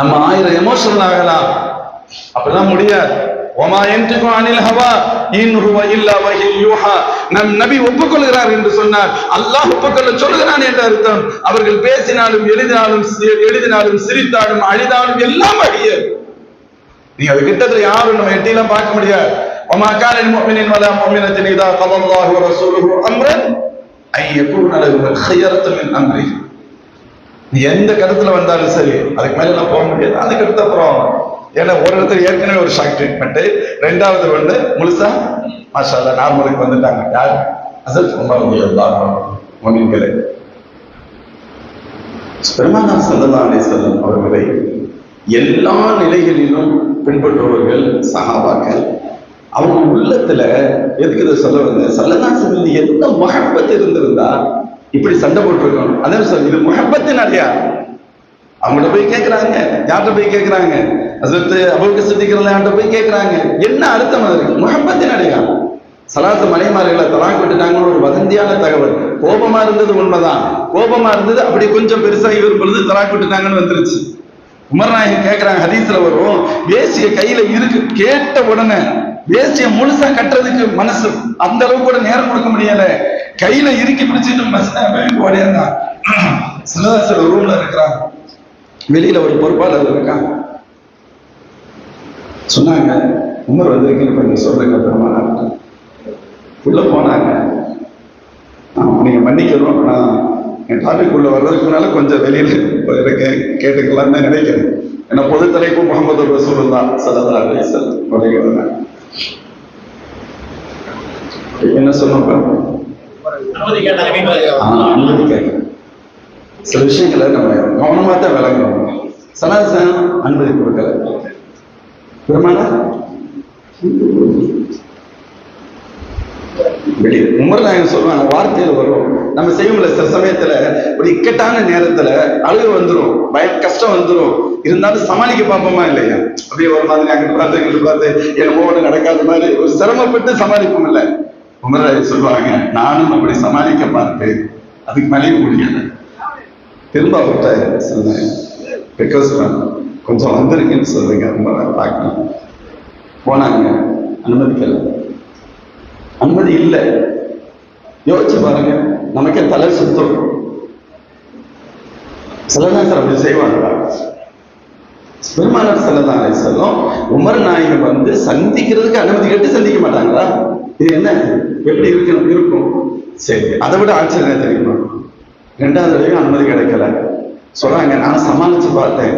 நம்ம 1000 எமோஷனல் ஆகலாம், அப்படிலாம் முடியாது. وما ينطق عن الهوى إن هو إلا وحي يوحى. நம் நபி ஒப்புக்கொள்கிறார் என்று சொன்னார், அல்லாஹ் ஒப்புக்கொள்ள சொல்கிறான் என்ற அர்த்தம். அவர்கள் பேசினாலும் எழுதினாலும் சிரித்தாலும் அழிதாலும் எல்லாம் வழிய. நீங்க அது கிட்டத்துல யாரும் நம்ம எட்டிலாம் பார்க்க முடியாது. وما كان للمؤمن ولا مؤمنة إذا قضى الله ورسوله أمرا أن يكون لهم الخيرة من أمره. நீ எந்த கருத்துல வந்தாலும் சரி, அதுக்கு மேல எல்லாம் போக முடியாது. அதுக்கு அடுத்த அப்புறம் ஏன்னா ஒரு இடத்துல ஏற்கனவே ஒரு ஷாக் ட்ரீட்மெண்ட், 2வது ஒண்ணு முழுசா மாஷா அல்லாஹ் நார்மலுக்கு வந்துட்டாங்க. யார்? அசல் பெருமானார் ஸல்லல்லாஹு அலைஹி வஸல்லம் அவர்களை எல்லா நிலைகளிலும் பின்பற்றுபவர்கள் சஹாபாக்கள். அவங்க உள்ளத்துல எதுக்கு இதை சொல்ல வந்த? ஸல்லல்லாஹு அலைஹி வஸல்லம் எந்த முஹப்பத் இருந்திருந்தா இப்படி சண்டை போட்டிருக்கணும். அதான் சார், இது முஹப்பத்தின் அடையாளம். அவங்கள்ட்ட போய் கேட்கிறாங்க, யார்கிட்ட போய் கேட்கிறாங்க? ஹஸரத் அபூபக்கர் சித்திக் ரலியல்லாஹு போய் கேட்கிறாங்க, என்ன அர்த்தம் அதுக்கு? முஹப்பத்தின் அடையாளம். ஸலாத்து மலைமார்களை தலாக் விட்டுட்டாங்கன்னு ஒரு வதந்தியான தகவல். கோபமா இருந்தது உண்மைதான், கோபமா இருந்தது, அப்படி கொஞ்சம் பெருசா இவர் பொழுது தலாக் விட்டுட்டாங்கன்னு வந்துருச்சு. உமர் நாயகம் கேட்கிறாங்க, ஹதீஸ்ல வரும், வேசிய கையில இருக்கு, கேட்ட உடனே வேசிய முழுசா கட்டுறதுக்கு மனசு அந்த அளவுக்கு கூட நேரம் கொடுக்க முடியல, கையில இறுக்கி பிடிச்சிட்டு ஓடியாந்தான். சில ரூம்ல இருக்கிறாங்க, வெளியில ஒரு பொறுப்பாளர் இருக்காங்க. சொன்னாங்க, உமர் வந்திருக்கீங்க, நீங்க சொல்றீங்க பெருமானார். உள்ள போனாங்க, நீங்க மன்னிக்கணும், நான் என் டாபிக் உள்ள வர்றதுக்குனால கொஞ்சம் வெளியில கேட்டுக்கலாம் தான் நினைக்கிறேன். ஏன்னா பொது தலைப்பு முஹம்மது ரசூலுல்லாஹ் ஸல்லல்லாஹு அலைஹி வஸல்லம் என்ன சொன்னாங்க? அனுமதி கேட்க சில விஷயங்களை நம்ம கவனமா தான் விளங்கணும். சனாதன அனுமதி கொடுக்கல. பெருமானார் உமர் நாயகம் சொல்லுவாங்க, வார்த்தையில வரும், நம்ம செய்யும்ல சில சமயத்துல ஒரு இக்கட்டான நேரத்துல அழுகு வந்துடும், கஷ்டம் வந்துடும், இருந்தாலும் சமாளிக்க பார்ப்போமா இல்லையா? அப்படியே ஒரு மாதிரி அங்கிட்டு பார்த்து இங்கிட்டு பார்த்து என்னமோ ஒண்ணு நடக்காத மாதிரி ஒரு சிரமப்பட்டு சமாளிப்போம் இல்ல? உமர் நாயகம் சொல்லுவாங்க, நானும் அப்படி சமாளிக்க பார்த்தேன், அதுக்கு மேலேயும் முடியல. திரும்ப அவர்கிட்ட சொன்னேன், ரிக்வெஸ்ட் பண்ண கொஞ்சம் வந்திருக்குன்னு சொல்றீங்க, ரொம்ப பார்க்கணும். போனாங்க, அனுமதிக்கல, அனுமதி இல்லை. யோசிச்சு பாருங்க, நமக்கே தலை சுத்தம். ஸல்லல்லாஹு அப்படி செய்வாங்களா? பெருமானார் ஸல்லல்லாஹு அலைஹி வஸல்லம் உமர் நாயகம் வந்து சந்திக்கிறதுக்கு அனுமதி கேட்டு சந்திக்க மாட்டாங்களா? இது என்ன, எப்படி இருக்கும்? சரி, அதை விட ஆச்சரியம் தெரியுமா? 2வது தடவையும் அனுமதி கிடைக்கல. சொல்றாங்க, நான் சமாளிச்சு பார்த்தேன்,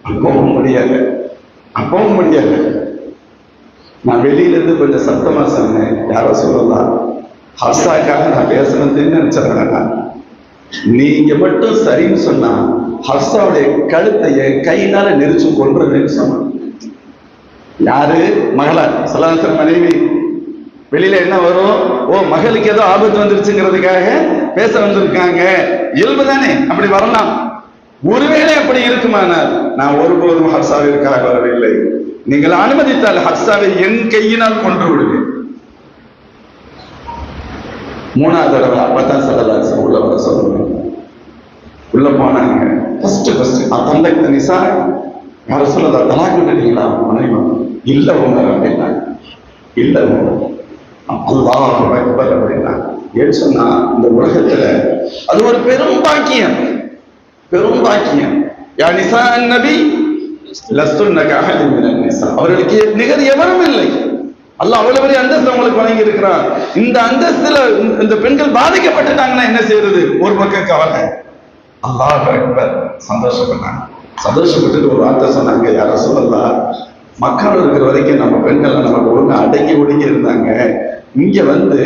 அப்பவும் முடியாது. நான் வெளியில இருந்து கொஞ்சம் சத்தமா சொன்னேன், யாரோ சொல்லலாம், ஹப்சாக்காக நான் பேசணும்னு நினைச்சிடறேன். நீங்க மட்டும் சரின்னு சொன்னா ஹப்சாவுடைய கழுத்தை கையினால நெரிச்சு கொள்றதுன்னு சொன்னான். யாரு? மகளார் ஸல்லல்லாஹு மனைவி. வெளியில என்ன வரும்? ஓ, மகளுக்கு ஏதோ ஆபத்து வந்துருச்சுங்கிறதுக்காக பேச வந்திருக்காங்க, இயல்பு தானே, அப்படி வரலாம். ஒருவேளை அப்படி இருக்குமானால் நான் ஒருபோதும் ஹப்சாவிற்காக வரவில்லை, நீங்கள் அனுமதித்தால் ஹப்சாவை என் கையினால் கொன்று விடுவேன். 3வது தடவை அப்பதான் ஸல்லல்லாஹு அலைஹி வஸல்லம் உள்ள வர சொல்லுவேன். உள்ள போனாங்க. ஃபர்ஸ்ட் தந்தை நிசா யார சொல்லதா தலாக் விட்டுட்டீங்களா? மனைவி இல்ல உமர் அப்படின்னாங்க. இல்ல உமர், அல்லாஹ் அக்பர் அப்படின்னாங்க. ஏன்னு சொன்னா இந்த உலகத்துல அது ஒரு பெரும் பாக்கியம். யா நிசா நபி லஸ்துன்ன கஅஹதின் மினன் நிசா, அவர்களுக்கு நிகர் எவரும் இல்லை. அல்லாஹ் அவ்வளவு பெரிய அந்தஸ்து அவங்களுக்கு வழங்கி இருக்கிறான். இந்த அந்தஸ்துல இந்த பெண்கள் பாதிக்கப்பட்டுட்டாங்கன்னா என்ன செய்யறது? ஒரு பக்கம் கவலை. அல்லாஹ் அக்பர், சந்தோஷப்பட்டாங்க. சந்தோஷப்பட்டு ஒரு வார்த்தை சொன்னாங்க, யார சொல்லலாம், மக்கள் இருக்கிற வரைக்கும் நம்ம பெண்கள் நமக்கு ஒழுங்கு அடங்கி ஒடுங்கி இருந்தாங்க. இங்க வந்து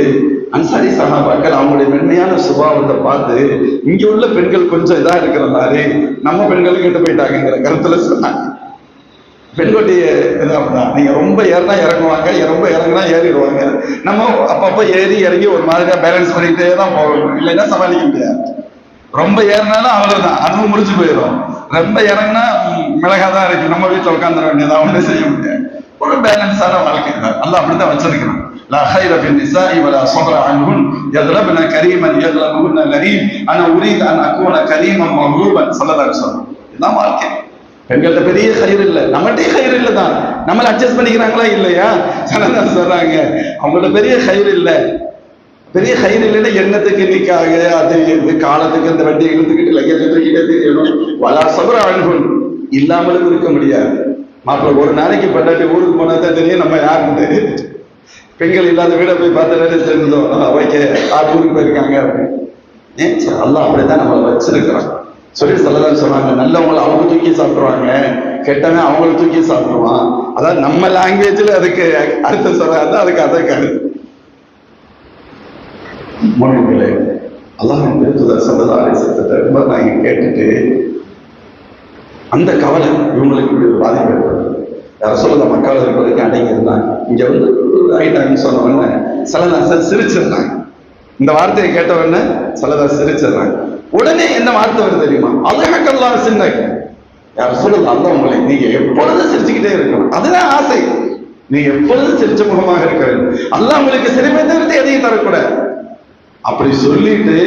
அன்சாரி சஹாபாக்கள் அவங்களுடைய மென்மையான சுபாவத்தை பார்த்து இங்க உள்ள பெண்கள் கொஞ்சம் இதா இருக்கிற மாதிரி நம்ம பெண்களும் கெட்டு போயிட்டாங்கிற கருத்துல சொன்னாங்க. பெண்களுடைய இதான், நீங்க ரொம்ப ஏறினா இறங்குவாங்க, ரொம்ப இறங்குனா ஏறிடுவாங்க. நம்ம அப்பப்ப ஏறி இறங்கி ஒரு மாதிரியா பேலன்ஸ் பண்ணிக்கிட்டே தான் போகணும், இல்லைன்னா சமாளிக்க முடியாது. ரொம்ப ஏறினாலும் அவ்வளவுதான், அதுவும் முடிச்சு போயிடும். ரொம்ப இறங்கினா மிளகாதான் இருக்கு, நம்ம வீட்டுல உட்காந்துட வேண்டியதான், ஒன்றும் செய்ய முடியாது. ஒரு பேலன்ஸான வாழ்க்கை தான் அல்லாஹ் அப்படித்தான் வச்சிருக்கிறான். லா خير في النساء ولا صبر عنهن يغلبن كريما يغلبهن لئيم انا اريد ان اكون كريما مغلوبا ஸல்லல்லாஹு அலைஹி வஸல்லம். இதுதான் வாழ்க்கை. பெண்கள்ட்ட பெரிய கயிறு இல்லை, நம்மகிட்டே கயிறு இல்லை தான். நம்மளை அட்ஜஸ்ட் பண்ணிக்கிறாங்களா இல்லையா? சனதான் சொல்றாங்க, அவங்கள்ட்ட பெரிய கயிறு இல்லை. பெரிய கயிறு இல்லைன்னா எண்ணத்துக்கு நிற்காக அது காலத்துக்கு இந்த வண்டியை இழுத்துக்கிட்டு லக்கேஜ் தூக்கிட்டே தெரியணும். வலா சபர அனுபவம் இல்லாமலும் இருக்க முடியாது. மாப்பிள்ள ஒரு நாளைக்கு பட்டாட்டி ஊருக்கு போனா தான் தெரியும் நம்ம யாருன்னு. பெண்கள் இல்லாத வீட போய் பார்த்து தெரிஞ்சதோ வைக்க ஊருக்கு போயிருக்காங்க அப்படின்னு. அல்லாஹ் அப்படித்தான் நம்மளை வச்சிருக்கிறான். சொல்லி சொல்லதான் சொன்னாங்க, நல்லவங்களை அவங்க தூக்கி சாப்பிடுவாங்க, கெட்டவன் அவங்களை தூக்கி சாப்பிடுவான். அதாவது நம்ம லாங்குவேஜ்ல அதுக்கு அர்த்தம் சொல்றாங்க, அதுக்கு அதை கருத்து மொழிகளே. அல்லாஹ்வின் திருத்தூதர் ஸல்லல்லாஹு அலைஹி வஸல்லம் ரொம்ப நாங்க கேட்டுட்டு அந்த கவலை இவங்களுக்கு இப்படி ஒரு பாதிப்பு ஏற்படுது. யார சொல்லுங்க, மக்கள் இருப்பதற்கு அடங்கி இருந்தாங்க. இங்க வந்து ஆயிட்டாங்கன்னு சொன்ன உடனே சல்லல்லாஹு சிரிச்சிடுறாங்க. இந்த வார்த்தையை கேட்ட உடனே சல்லல்லாஹு சிரிச்சிடுறாங்க. உடனே என்ன வார்த்தை வருது தெரியுமா? அல்லாஹ் சின்ன யார சொல்லுங்க, அல்லாஹ் உங்களை நீங்க எப்பொழுதும் சிரிச்சுக்கிட்டே இருக்கணும், அதுதான் ஆசை. நீங்க எப்பொழுதும் சிரிச்ச முகமாக இருக்க வேண்டும். அல்லாஹ் உங்களுக்கு சிரிப்பை தவிர்த்து எதையும் தரக்கூடாது. அப்படி சொல்லிட்டு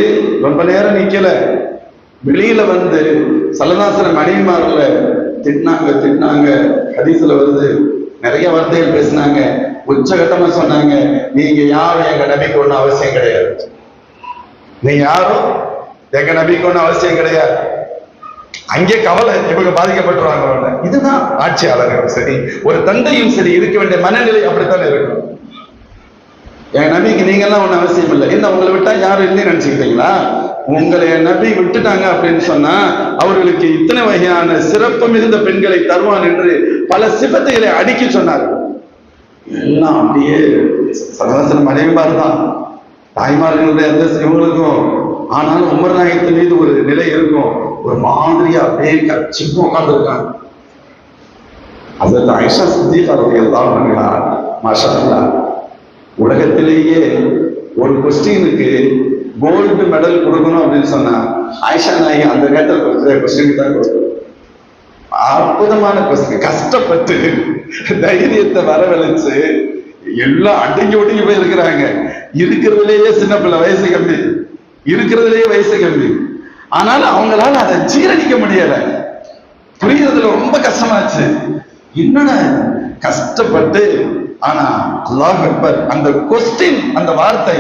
ரொம்ப நேரம் நிக்கல, வெளியில வந்து சல்லல்லாஹு மனைவிமார்ல திட்டினாங்க. ஹதீஸ்ல வருது, நிறைய வார்த்தைகள் பேசினாங்க, உச்சகட்டமா சொன்னாங்க, நீங்க யாரும் எங்க நபிக்கு ஒண்ணும் அவசியம் கிடையாது, நீங்க யாரும் எங்க நபிக்கு ஒண்ணும் அவசியம் கிடையாது. அங்கே கவலை, இவங்க பாதிக்கப்பட்டுருவாங்க. இதுதான் ஆட்சியாளர்களும் சரி, ஒரு தந்தையும் சரி இருக்க வேண்டிய மனநிலை அப்படித்தான் இருக்கும். என் நபிக்கு நீங்க எல்லாம் ஒன்றும் அவசியம் இல்லை. என்ன உங்களை விட்டா யாரும் இல்லைன்னு நினைச்சுக்கிட்டீங்களா? உங்களை என் நபி விட்டுட்டாங்க அப்படின்னு சொன்னா அவர்களுக்கு இத்தனை வகையான சிறப்பு மிகுந்த பெண்களை தருவான் என்று பல சிபத்துகளை அடுக்கி சொன்னார்கள். எல்லாம் அப்படியே சகவாசன மனைவிமார் தான், தாய்மார்களுடைய அந்த இவங்களுக்கும். ஆனாலும் உமர் நாயகத்தின் மீது ஒரு நிலை இருக்கும், ஒரு மாதிரியா அப்படியே கட்சிக்கும் உட்கார்ந்து இருக்காங்க. அதற்கு ஆயிஷா சித்திகா ரலியல்லாஹு அன்ஹா மாஷா அல்லாஹ், உலகத்திலேயே ஒரு கொஸ்டினுக்கு கோல்டு மெடல் கொடுக்கணும் அப்படின்னு சொன்னா ஆயிஷா நாயகி அந்த நேரத்தில் கொஸ்டினுக்கு தான் கொடுக்கணும். அற்புதமான கொஸ்டின், கஷ்டப்பட்டு தைரியத்தை வரவழைச்சு எல்லாம் அடங்கி ஒடுங்கி போய் இருக்கிறாங்க. இருக்கிறதுலேயே சின்ன பிள்ளை, வயசு கம்மி, இருக்கிறதுலேயே வயசு கம்மி. ஆனாலும் அவங்களால அதை ஜீரணிக்க முடியல, புரியறதுல ரொம்ப கஷ்டமாச்சு. என்னடா கஷ்டப்பட்டு, ஆனா அல்லாஹ் அக்பர் அந்த கொஸ்டின், அந்த வார்த்தை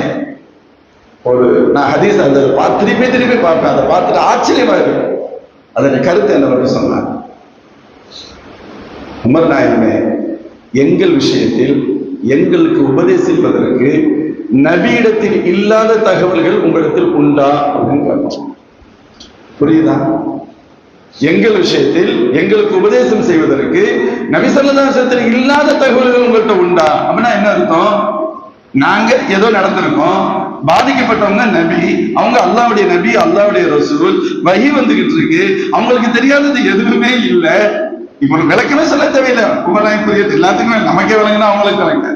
ஒரு நான் ஹதீஸ் அந்த திருப்பி பார்ப்பேன், அதை பார்த்துட்டு ஆச்சரியமா இருக்கு. அதோட கருத்து என்ன சொன்னார், உமர் நாயகமே, எங்கள் விஷயத்தில் எங்களுக்கு உபதேசிப்பதற்கு நபியிடத்தில் இல்லாத தகவல்கள் உங்களிடத்தில் உண்டா அப்படின்னு கேட்போம். புரியுதா? எங்கள் விஷயத்தில் எங்களுக்கு உபதேசம் செய்வதற்கு நபி ஸல்லல்லாஹு அலைஹி வஸல்லம் இல்லாத தகவல்கள் உங்கள்கிட்ட உண்டா அப்படின்னா என்ன அர்த்தம்? நாங்க ஏதோ நடந்திருக்கோம், பாதிக்கப்பட்டவங்க நபி, அவங்க அல்லாஹ்வுடைய நபி, அல்லாஹ்வுடைய ரசூல், வஹி வந்துகிட்டு இருக்கு, அவங்களுக்கு தெரியாதது எதுவுமே இல்லை. இவங்க விளக்கமே சொல்ல தேவையில்லை, உங்களாம் புரியுது, எல்லாத்துக்குமே நமக்கே விளங்கினா அவங்களுக்கு விளங்க.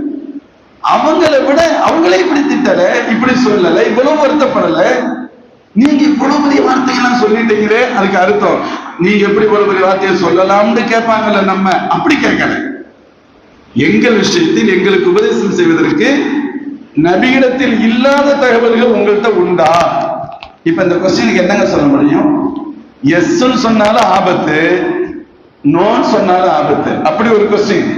அவங்களை விட அவங்களே இப்படி திட்டல, இப்படி சொல்லல, இவ்வளவு வருத்தப்படல, நீங்க இவ்வளவு பெரிய வார்த்தையெல்லாம் சொல்லிட்டீங்களே, அதுக்கு அர்த்தம் நீங்க எப்படி இவ்வளவு பெரிய வார்த்தையை சொல்லலாம்னு கேட்பாங்கல்ல. நம்ம அப்படி கேட்கல, எங்கள் விஷயத்தில் எங்களுக்கு உபதேசம் செய்வதற்கு நபியிடத்தில் இல்லாத தகவல்கள் உங்கள்கிட்ட உண்டா? இப்ப இந்த கொஸ்டினுக்கு என்னங்க சொல்ல முடியும்? எஸ் சொன்னாலும் ஆபத்து, நோன்னு சொன்னாலும் ஆபத்து. அப்படி ஒரு கொஸ்டின்.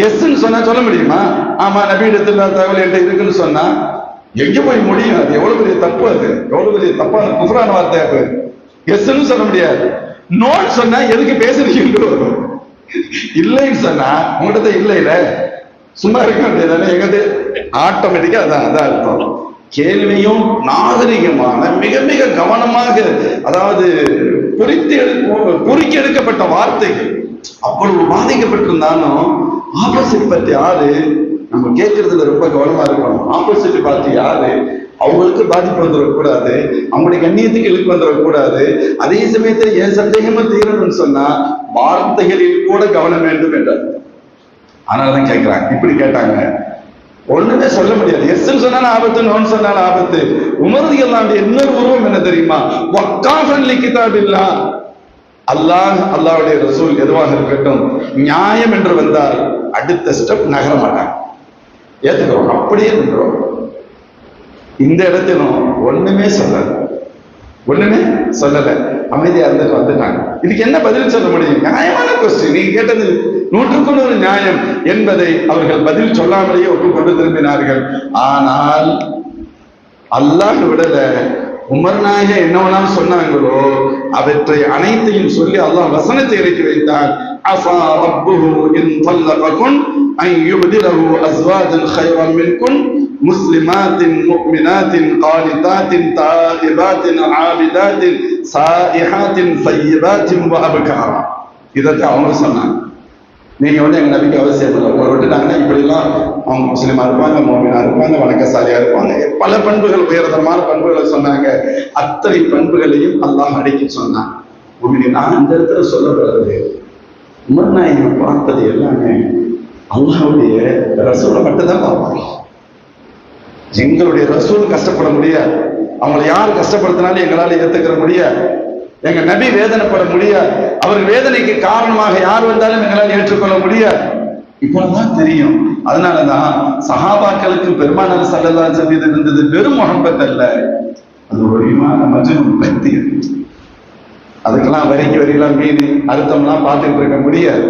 எஸ் சொன்னா சொல்ல முடியுமா? ஆமா நபியிடத்தில் இல்லாத தகவல் என்கிட்ட இருக்குன்னு சொன்னா எங்க போய் முடியும்? அது எவ்வளவு பெரிய தப்பு, அது எவ்வளவு பெரிய தப்பான குஃப்ரான வார்த்தை. எஸ்ன்னு சொல்ல முடியாது. நோன்னு சொன்னா எதுக்கு பேசுறீங்க? இல்லைன்னு சொன்னா உங்கள்கிட்ட இல்லை இல்ல, சும்மா இருக்க வேண்டியதானே, எங்கது ஆட்டோமேட்டிக்கா அதான் அர்த்தம். கேள்வியும் நாகரிகமான மிக மிக கவனமாக, அதாவது குறிக்க எடுக்கப்பட்ட வார்த்தைகள் அவ்வளவு பாதிக்கப்பட்டிருந்தாலும் ஆப்போசிட் பார்ட்டி யாரு நம்ம கேட்கறதுல ரொம்ப கவனமா இருக்கணும். ஆப்போசிட் பார்ட்டி யாரு, அவங்களுக்கு பாதிப்பு வந்துடக்கூடாது, அவங்களுடைய கண்ணியத்துக்கு இழுக்கு வந்துடக்கூடாது. அதே சமயத்தில் என் சந்தேகமும் தீரணும்னு சொன்னா வார்த்தைகளில் கூட கவனம் வேண்டும் என்றார். ஆனால்தான் கேட்கிறாங்க. இப்படி கேட்டாங்க, ஒண்ணுமே சொல்ல முடியாது. எஸ் சொன்னாலும் ஆபத்து, நோன் சொன்னாலும் ஆபத்து. உமர்தியெல்லாம் இன்னொரு உருவம் என்ன தெரியுமா? வக்காஃபன் லிகிதாபில்லா, அல்லாஹ் அல்லாஹ்வுடைய ரசூல் எதுவாக இருக்கட்டும், நியாயம் என்று வந்தால் அடுத்த ஸ்டெப் நகர மாட்டாங்க, ஏத்துக்கிறோம், அப்படியே நின்றோம். இந்த இடத்திலும் ஒண்ணுமே சொல்லல, அமைதியா இருந்துட்டு வந்துட்டாங்க. இதுக்கு என்ன பதில் சொல்ல முடியும்? நியாயமான கொஸ்டின், நீங்க கேட்டது 100% நியாயம் என்பதை அவர்கள் பதில் சொல்லாமலேயே ஒப்புக்கொண்டு திரும்பினார்கள். ஆனால் அல்லாஹ் விடல, உமர் நாயகம் என்னவெல்லாம் சொன்னாங்களோ அவற்றை அனைத்தையும் சொல்லி அல்லாஹ் வசனத்தை இறக்கி வைத்தார். அஸா ரப்புஹு இன் தல்லககுன் அன் யுப்திலஹு அஸ்வாஜன் கைரன் மின்குன் முஸ்லிமாத்தின் முஃமினாத்தின் கானிதாத்தின் தாயிபாத்தின் ஆபிதாத்தின் சாயிஹாத்தின் ஸய்யிபாத்தின் வ அப்காரா. இதத்தான் அவங்க சொன்னாங்க. நீங்க எங்க நபிக்கு அவசியம் இல்லை, உங்களை விட்டுட்டாங்கன்னா இப்படிலாம் அவங்க முஸ்லிமா இருப்பாங்க, மோமினா இருப்பாங்க, வணக்கசாலியா இருப்பாங்க, பல பண்புகள், உயர்தரமான பண்புகளை சொன்னாங்க. அத்தனை பண்புகளையும் அல்லாஹ் அடக்கி சொன்னான். நான் அந்த இடத்துல சொல்லப்படுறது, உமர் நாயகம் பார்த்தது எல்லாமே அல்லாஹ்வுடைய ரசூலை மட்டும்தான் பார்ப்பாங்க. எங்களுடைய ரசூல் கஷ்டப்பட முடியாது, அவங்களை யார் கஷ்டப்படுத்தினாலும் எங்களால ஏத்துக்கிற முடியாது, எங்க நபி வேதனைப்பட முடியாது, அவர் வேதனைக்கு காரணமாக யார் வந்தாலும் எங்களால் ஏற்றுக்கொள்ள முடியாது. இப்பதான் தெரியும். அதனாலதான் சஹாபாக்களுக்கு பெருமானார் ஸல்லல்லாஹு அலைஹி வஸல்லம் இருந்தது வெறும் முஹப்பத் அல்ல, அது ஒரு ஈமான மஜ்னூன் பக்தி. அதுக்கெல்லாம் வரிலாம் மீறி அர்த்தம்லாம் பார்த்துட்டு இருக்க முடியாது.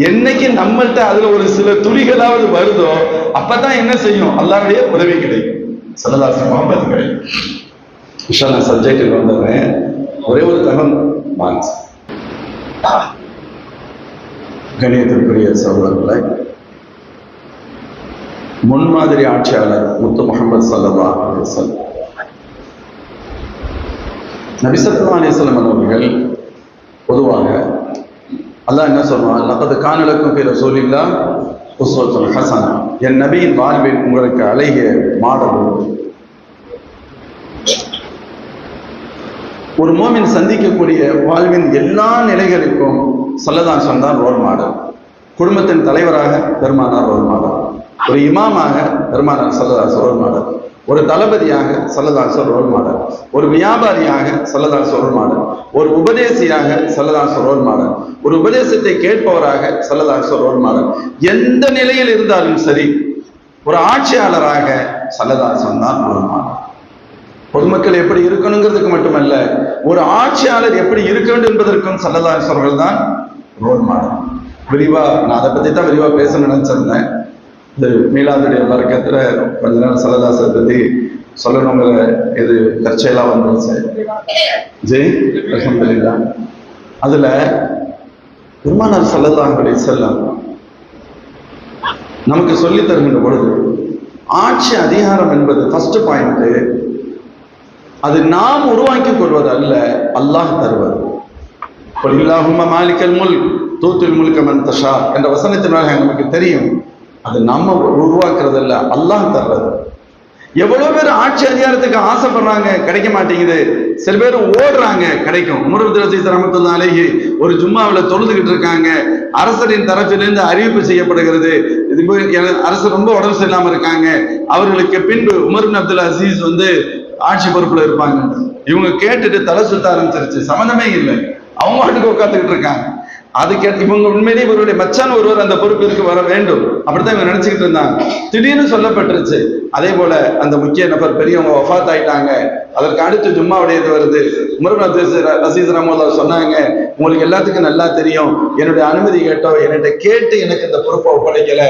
என்னைக்கு நம்மள்ட்ட அதுல ஒரு சில துளிகளாவது வருதோ அப்பதான் என்ன செய்யும், அல்லாஹ்வுடைய உதவி கிடைக்கும், ஸல்லல்லாஹு அலைஹி வஸல்லம் முஹப்பத் கிடைக்கும். இன்ஷாஅல்லாஹ் சப்ஜெக்ட்டுக்கு வந்துடுறேன். ஒரே ஒரு தகவல் மான்ஸ். கணியத்திற்குரிய சகோதரர்களை, முன்மாதிரி ஆட்சியாளர் முத்து முஹம்மது ஸல்லல்லாஹு அலைஹி வஸல்லம், நபி ஸல்லல்லாஹு அலைஹி வஸல்லம் அவர்கள் பொதுவாக அல்லாஹ் என்ன சொல்றான், லகத் கான லக்கும் ஃபீ ரசூலில்லாஹி உஸ்வத்துன் ஹஸனா, என் நபியின் வாழ்வில் உங்களுக்கு அழகிய மாடல் உண்டு. ஒரு மோமின் சந்திக்கக்கூடிய வாழ்வின் எல்லா நிலைகளுக்கும் ஸல்லல்லாஹு அலைஹி வஸல்லம் ரோல் மாடல். குடும்பத்தின் தலைவராக பெருமானார் ரோல் மாடல், ஒரு இமாமாக பெருமானார் ஸல்லல்லாஹு அலைஹி வஸல்லம் ரோல் மாடல், ஒரு தளபதியாக ஸல்லல்லாஹு அலைஹி வஸல்லம் ரோல் மாடல், ஒரு வியாபாரியாக ஸல்லல்லாஹு அலைஹி வஸல்லம் ரோல் மாடல், ஒரு உபதேசியாக ஸல்லல்லாஹு அலைஹி வஸல்லம் ரோல் மாடல், ஒரு உபதேசத்தை கேட்பவராக ஸல்லல்லாஹு அலைஹி வஸல்லம் ரோல் மாடல். எந்த நிலையில் இருந்தாலும் சரி, ஒரு ஆட்சியாளராக ஸல்லல்லாஹு அலைஹி வஸல்லம் ரோல் மாடல். பொதுமக்கள் எப்படி இருக்கணுங்கிறதுக்கு மட்டுமல்ல, ஒரு ஆட்சியாளர் எப்படி இருக்க வேண்டும் என்பதற்கும் ஸல்லல்லாஹு அலைஹி வஸல்லம் தான் ரோல் மாடல். விரிவா நான் அதை பத்தி தான் விரிவா பேச நினைச்சிருந்தேன். இந்த மீலாதுடைய வர்க்கத்துல கொஞ்ச நேரம் ஸல்லல்லாஹு அலைஹி வஸல்லம் பத்தி சொல்லணுங்கிற இது தற்செயலா வந்துருச்சு. ஜெய் அல்ஹம்துலில்லாஹ். அதுல பெருமானார் ஸல்லல்லாஹு அலைஹி வஸல்லம் நமக்கு சொல்லி தருகின்ற பொழுது, ஆட்சி அதிகாரம் என்பது ஃபர்ஸ்ட் பாயிண்ட், அது நாம் உருவாக்கி கொள்வது அல்ல, அல்லாஹ் தருவது. குல்லாஹும்ம மாலிகல் முல்க் தூத்தில் முல்க மன் தஷா என்ற வசனத்தினால நமக்கு தெரியும், அது நம்ம உருவாக்குறது அல்ல, அல்லாஹ் தர்றது. எவ்வளவு பேர் ஆட்சி அதிகாரத்துக்கு ஆசைப்படுறாங்க, கிடைக்க மாட்டேங்குது. சில பேர் ஓடுறாங்க, கிடைக்கும். உமர் இப்னு அப்துல் அஸீஸ் ரஹ்மத்துல்லாஹி அலைஹி ஒரு ஜும்மாவில் தொழுதுகிட்டு இருக்காங்க, அரசரின் தரப்பிலிருந்து அறிவிப்பு செய்யப்படுகிறது, அரசர் ரொம்ப உடம்பு சரியில்லாம இருக்காங்க, அவர்களுக்கு பின்பு உமர் இப்னு அப்துல் அஸீஸ் ஆட்சி பொறுப்புல இருப்பாங்க. இவங்க கேட்டுட்டு தலை சுத்த ஆரம்பிச்சிருச்சு, சம்மந்தமே இல்லை, அவங்க வாட்டுக்கு உட்காந்துக்கிட்டு இருக்காங்க. அது கேட்டு இவங்க உண்மையிலேயே இவருடைய மச்சான் ஒருவர் அந்த பொறுப்பிற்கு வர வேண்டும் அப்படித்தான் இவங்க நினைச்சுக்கிட்டு இருந்தாங்க. திடீர்னு சொல்லப்பட்டுருச்சு. அதே போல அந்த முக்கிய நபர் பெரியவங்க வஃபாத் ஆயிட்டாங்க, அதற்கு அடுத்து ஜும்மாவுடையது வருது. உமர் இப்னு அப்துல் அஸீஸ் ரஹ்மத்துல்லாஹி சொன்னாங்க, உங்களுக்கு எல்லாத்துக்கும் நல்லா தெரியும், என்னுடைய அனுமதி கேட்டோ என்னிட்ட கேட்டு எனக்கு இந்த பொறுப்பை ஒப்படைக்கல,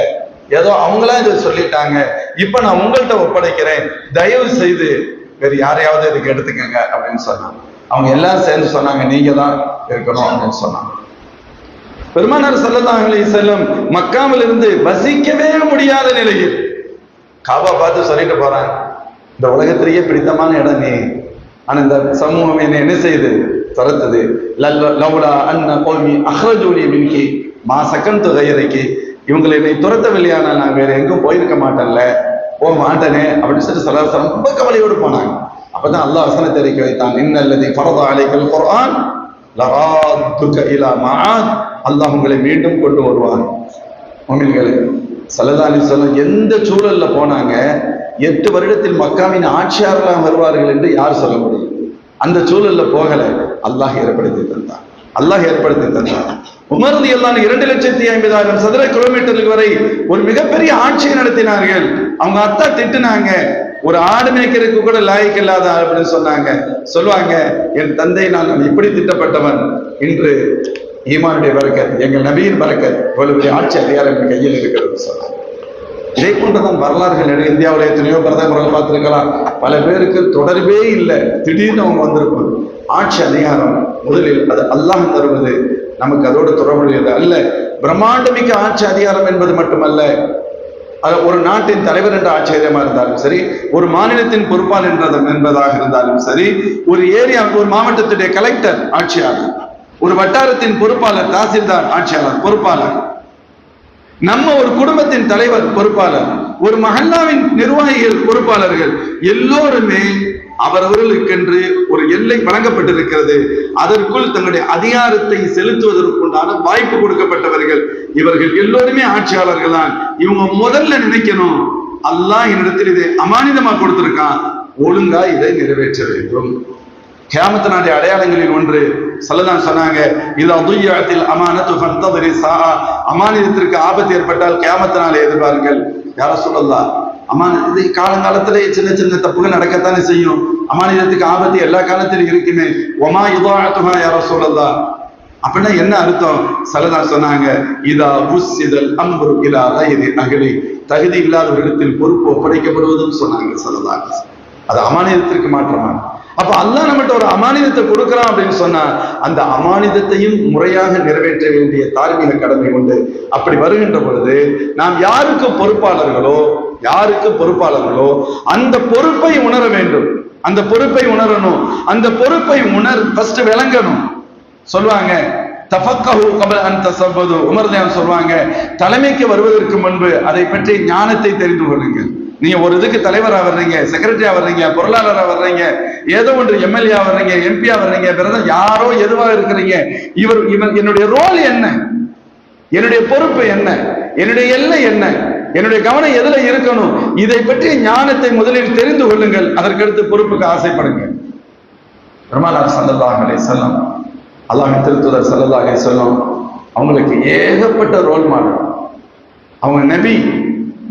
ஏதோ அவங்களா இதை சொல்லிட்டாங்க, இப்ப நான் உங்கள்கிட்ட ஒப்படைக்கிறேன், தயவு செய்து வேறு யாரையாவது இதுக்கு எடுத்துக்கங்க அப்படின்னு சொன்னாங்க. அவங்க எல்லாரும் சேர்ந்து சொன்னாங்க, நீங்க தான் இருக்கணும் அப்படின்னு சொன்னாங்க. பெருமானார் ஸல்லல்லாஹு அலைஹி வஸல்லம் மக்காவில் இருந்து வசிக்கவே முடியாத நிலையில் காபா பார்த்து சொல்லிட்டு போறாங்க, இந்த உலகத்திலேயே பிடித்தமான இடம் நீ, ஆனா இந்த சமூகம் என்ன செய்யுது, துரத்துது. லவ்லா அன்ன கௌமி அஹ்ரஜூனி மின்கி மா சகன்து கையரைக்கு, இவங்களை என்னை துரத்தவில்லையானா நான் வேற எங்கும் போயிருக்க மாட்டேன்ல, போக மாட்டேனே அப்படின்னு சொல்லிட்டு ஸல்லல்லாஹு ரொம்ப கவலையோடு போனாங்க. அப்பதான் அல்லாஹ் வசனத்தை இறக்கி வைத்தான், இன்னல்லதி ஃபரத அலைக்கல் குர்ஆன் லராதுக இலா மஆத், அல்லாஹ் உங்களை மீண்டும் கொண்டு வருவான். முஃமின்களே, ஸல்லல்லாஹு அலைஹி வஸல்லம் எந்த சூழல்ல போனாங்க, 8 வருடத்தில் மக்காவின் ஆட்சியாளர்களாக வருவார்கள் என்று யார் சொல்ல முடியும்? அந்த சூழல்ல போகல, அல்லாஹ் ஏற்படுத்தி தந்தான். அல்லாஹ் ஏற்படுத்தி தந்தான். உமர் ரலியல்லாஹு அன்ஹு 2,50,000 சதுர கிலோமீட்டருக்கு வரை ஒரு மிகப்பெரிய ஆட்சியை நடத்தினார்கள். அவங்க அத்தா திட்டுனாங்க, ஒரு ஆடு மேய்க்கிறதுக்கு கூட லாய்க்கு இல்லாத அப்படின்னு சொன்னாங்க. சொல்லுவாங்க, என் தந்தை நான் இப்படி திட்டப்பட்டவன், இன்று ஈமானுடைய பரக்கத், எங்கள் நபியின் பரக்கத், இவ்வளவு பெரிய ஆட்சி அதிகாரம் என் கையில் இருக்கிறது சொன்னாங்க. இதே போன்றதான் வரலாறுகள் இந்தியாவில் எத்தனையோ பிரதமர்கள் பார்த்திருக்கலாம். பல பேருக்கு தொடர்பே இல்லை, திடீர்னு அவங்க வந்திருப்பாங்க. ஆட்சி அதிகாரம் முதலில் அது அல்லாஹ் தருவது, நமக்கு அதோடு தொடர்புடையது அல்ல. பிரம்மாண்டமிக்க ஆட்சி அதிகாரம் என்பது மட்டுமல்ல, ஒரு நாட்டின் தலைவர் என்ற ஆட்சி அதிகாரமாக இருந்தாலும் சரி, ஒரு மாநிலத்தின் பொறுப்பாளர் என்பதாக இருந்தாலும் சரி, ஒரு ஏரியா ஒரு மாவட்டத்துடைய கலெக்டர் ஆட்சியாளர், ஒரு வட்டாரத்தின் பொறுப்பாளர் தாசில்தார் ஆட்சியாளர் பொறுப்பாளர், நம்ம ஒரு குடும்பத்தின் தலைவர் பொறுப்பாளர், ஒரு மஹல்லாவின் நிர்வாகிகள் பொறுப்பாளர்கள், எல்லோருமே அவரவர்களுக்கென்று ஒரு எல்லை வழங்கப்பட்டிருக்கிறது. அதற்குள் தங்களுடைய அதிகாரத்தை செலுத்துவதற்குண்டான வாய்ப்பு கொடுக்கப்பட்டவர்கள். இவர்கள் எல்லோருமே ஆட்சியாளர்கள் தான். இவங்க முதல்ல நினைக்கணும், அல்லாஹ் என்னிடத்தில் இதை அமானிதமா கொடுத்திருக்கான், ஒழுங்கா இதை நிறைவேற்ற வேண்டும். கியாமத் நாளுடைய அடையாளங்களில் ஒன்று ஸல்லல்லாஹு சொன்னாங்க, இதா துய்யத்தில் அமானத்து ஃபன்ததிரி ஸாஅ, அமானிதத்திற்கு ஆபத்து ஏற்பட்டால் கியாமத் நாளை எதிர்பாருங்கள். யா ரசூலல்லாஹ், அமானித காலங்காலத்திலே சின்ன சின்ன தப்புகள் நடக்கத்தானே செய்யும், அமானிதத்துக்கு ஆபத்து எல்லா காலத்திலும் இருக்குமே, வமா இதாஅத்துஹா யா ரசூலல்லாஹ், அப்படின்னா என்ன அர்த்தம்? ஸல்லல்லாஹு சொன்னாங்க, இதா உஸ்ஸிதல் அம்ரு இலா கைரி அஹ்லி, தகுதி இல்லாதவர்களிடத்தில் பொறுப்பு ஒப்படைக்கப்படுவதும் சொன்னாங்க ஸல்லல்லாஹு. அது அமானிதத்திற்கு மாற்றமா? அப்ப அல்லாஹ் நம்மகிட்ட ஒரு அமானிதத்தை கொடுக்கிறான் அப்படின்னு சொன்னா, அந்த அமானிதத்தையும் முறையாக நிறைவேற்ற வேண்டிய தார்மீக கடமை உண்டு. அப்படி வருகின்ற பொழுது நாம் யாருக்கு பொறுப்பாளர்களோ அந்த பொறுப்பை உணர வேண்டும். அந்த பொறுப்பை உணரணும். அந்த பொறுப்பை ஃபர்ஸ்ட் விளங்கணும். சொல்லுவாங்க, தஃபக்கஹு கப்ல அன் தஸவ்வது, உமர் ரலியல்லாஹு சொல்வாங்க, தலைமைக்கு வருவதற்கு முன்பு அதை பற்றி ஞானத்தை தெரிந்து கொள்ளுங்கள். நீங்க ஒரு இதுக்கு தலைவரா வர்றீங்க, செக்ரட்டரியா வர்றீங்க, பொருளாளரா வர்றீங்க, ஏதோ ஒன்று எம்எல்ஏ வர்றீங்க, எம்பியா வர்றீங்க, யாரோ எதுவா இருக்கிறீங்க, இவர் என்னுடைய ரோல் என்ன, என்னுடைய பொறுப்பு என்ன, என்னுடைய எல்லை என்ன, என்னுடைய கவனம் எதுல இருக்கணும், இதை பற்றிய ஞானத்தை முதலில் தெரிந்து கொள்ளுங்கள். அதற்கடுத்து பொறுப்புக்கு ஆசைப்படுங்க. பெருமானார் ஸல்லல்லாஹு அலைஹி வஸல்லம், அல்லாஹ்வின் திருத்தூதர் ஸல்லல்லாஹு அலைஹி வஸல்லம், அவங்களுக்கு ஏகப்பட்ட ரோல் மாடல். அவங்க நபி,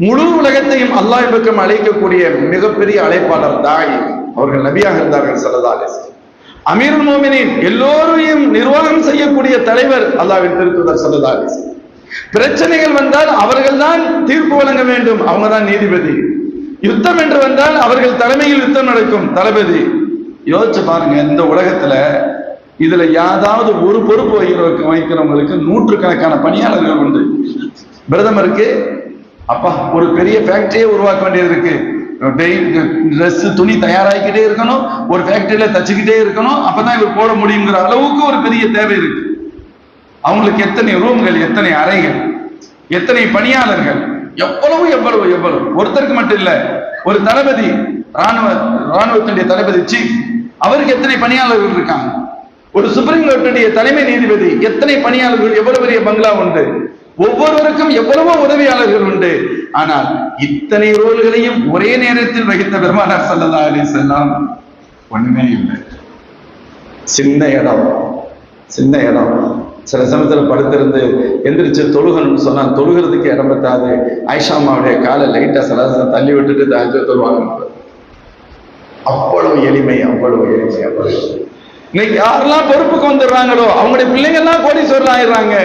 முழு உலகத்தையும் அல்லாஹ் பக்கம் அழைக்கக்கூடிய மிகப்பெரிய அழைப்பாளர், தாயி. அவர்கள் நபியாக இருந்தார்கள் ஸல்லல்லாஹு அலைஹி வஸல்லம். அமீருல் முஃமினீன், எல்லோரையும் நிர்வாகம் செய்யக்கூடிய தலைவர் அல்லாஹ்வின் திருத்தூதர் ஸல்லல்லாஹு அலைஹி வஸல்லம். பிரச்சனைகள் வந்தால் அவர்கள் தான் தீர்ப்பு வழங்க வேண்டும், அவங்க தான் நீதிபதி. யுத்தம் என்று வந்தால் அவர்கள் தலைமையில் யுத்தம் நடக்கும், தளபதி. யோசிச்சு பாருங்க, இந்த உலகத்துல இதுல யாராவது ஒரு பொறுப்பு வைக்கிறவங்களுக்கு நூற்றுக்கணக்கான பணியாளர்கள் உண்டு. பிரதமருக்கு அப்பா ஒரு பெரிய ஃபேக்டரியே உருவாக்க வேண்டியது இருக்கு. ட்ரெஸ் துணி தயாராகிக்கிட்டே இருக்கணும், ஒரு ஃபேக்டரியில தச்சுக்கிட்டே இருக்கணும், அப்பதான் இவர் போட முடியுங்கிற அளவுக்கு ஒரு பெரிய தேவை இருக்கு. அவங்களுக்கு எத்தனை ரூம்கள், எத்தனை அறைகள், எத்தனை பணியாளர்கள், எவ்வளவு ஒருத்தருக்கு மட்டும் இல்ல. ஒரு தளபதி, ராணுவத்தினுடைய தளபதி சீஃப், அவருக்கு எத்தனை பணியாளர்கள் இருக்காங்க. ஒரு சுப்ரீம் கோர்ட்டுடைய தலைமை நீதிபதி, எத்தனை பணியாளர்கள், எவ்வளவு பெரிய பங்களா உண்டு, ஒவ்வொருவருக்கும் எவ்வளவோ உதவியாளர்கள் உண்டு. ஆனால் இத்தனை ரோல்களையும் ஒரே நேரத்தில் வகித்த பெருமானார் ஸல்லல்லாஹு அலைஹி வஸல்லம் ஒண்ணுமே இல்லை. சின்ன இடம். சில சமயத்துல படுத்திருந்து எந்திரிச்சு தொழுகணும்னு சொன்னா தொழுகிறதுக்கு இடம் பத்தாது. ஆயிஷா அம்மாவுடைய காலை லைட்டா சலசம் தள்ளி விட்டுட்டு தஹஜ்ஜுத் தொழுவாங்க. அவ்வளவு எளிமை. இன்னைக்கு யாரெல்லாம் பொறுப்புக்கு வந்துடுறாங்களோ அவங்களுடைய பிள்ளைங்க எல்லாம் கோடீஸ்வரர் ஆயிடுறாங்க.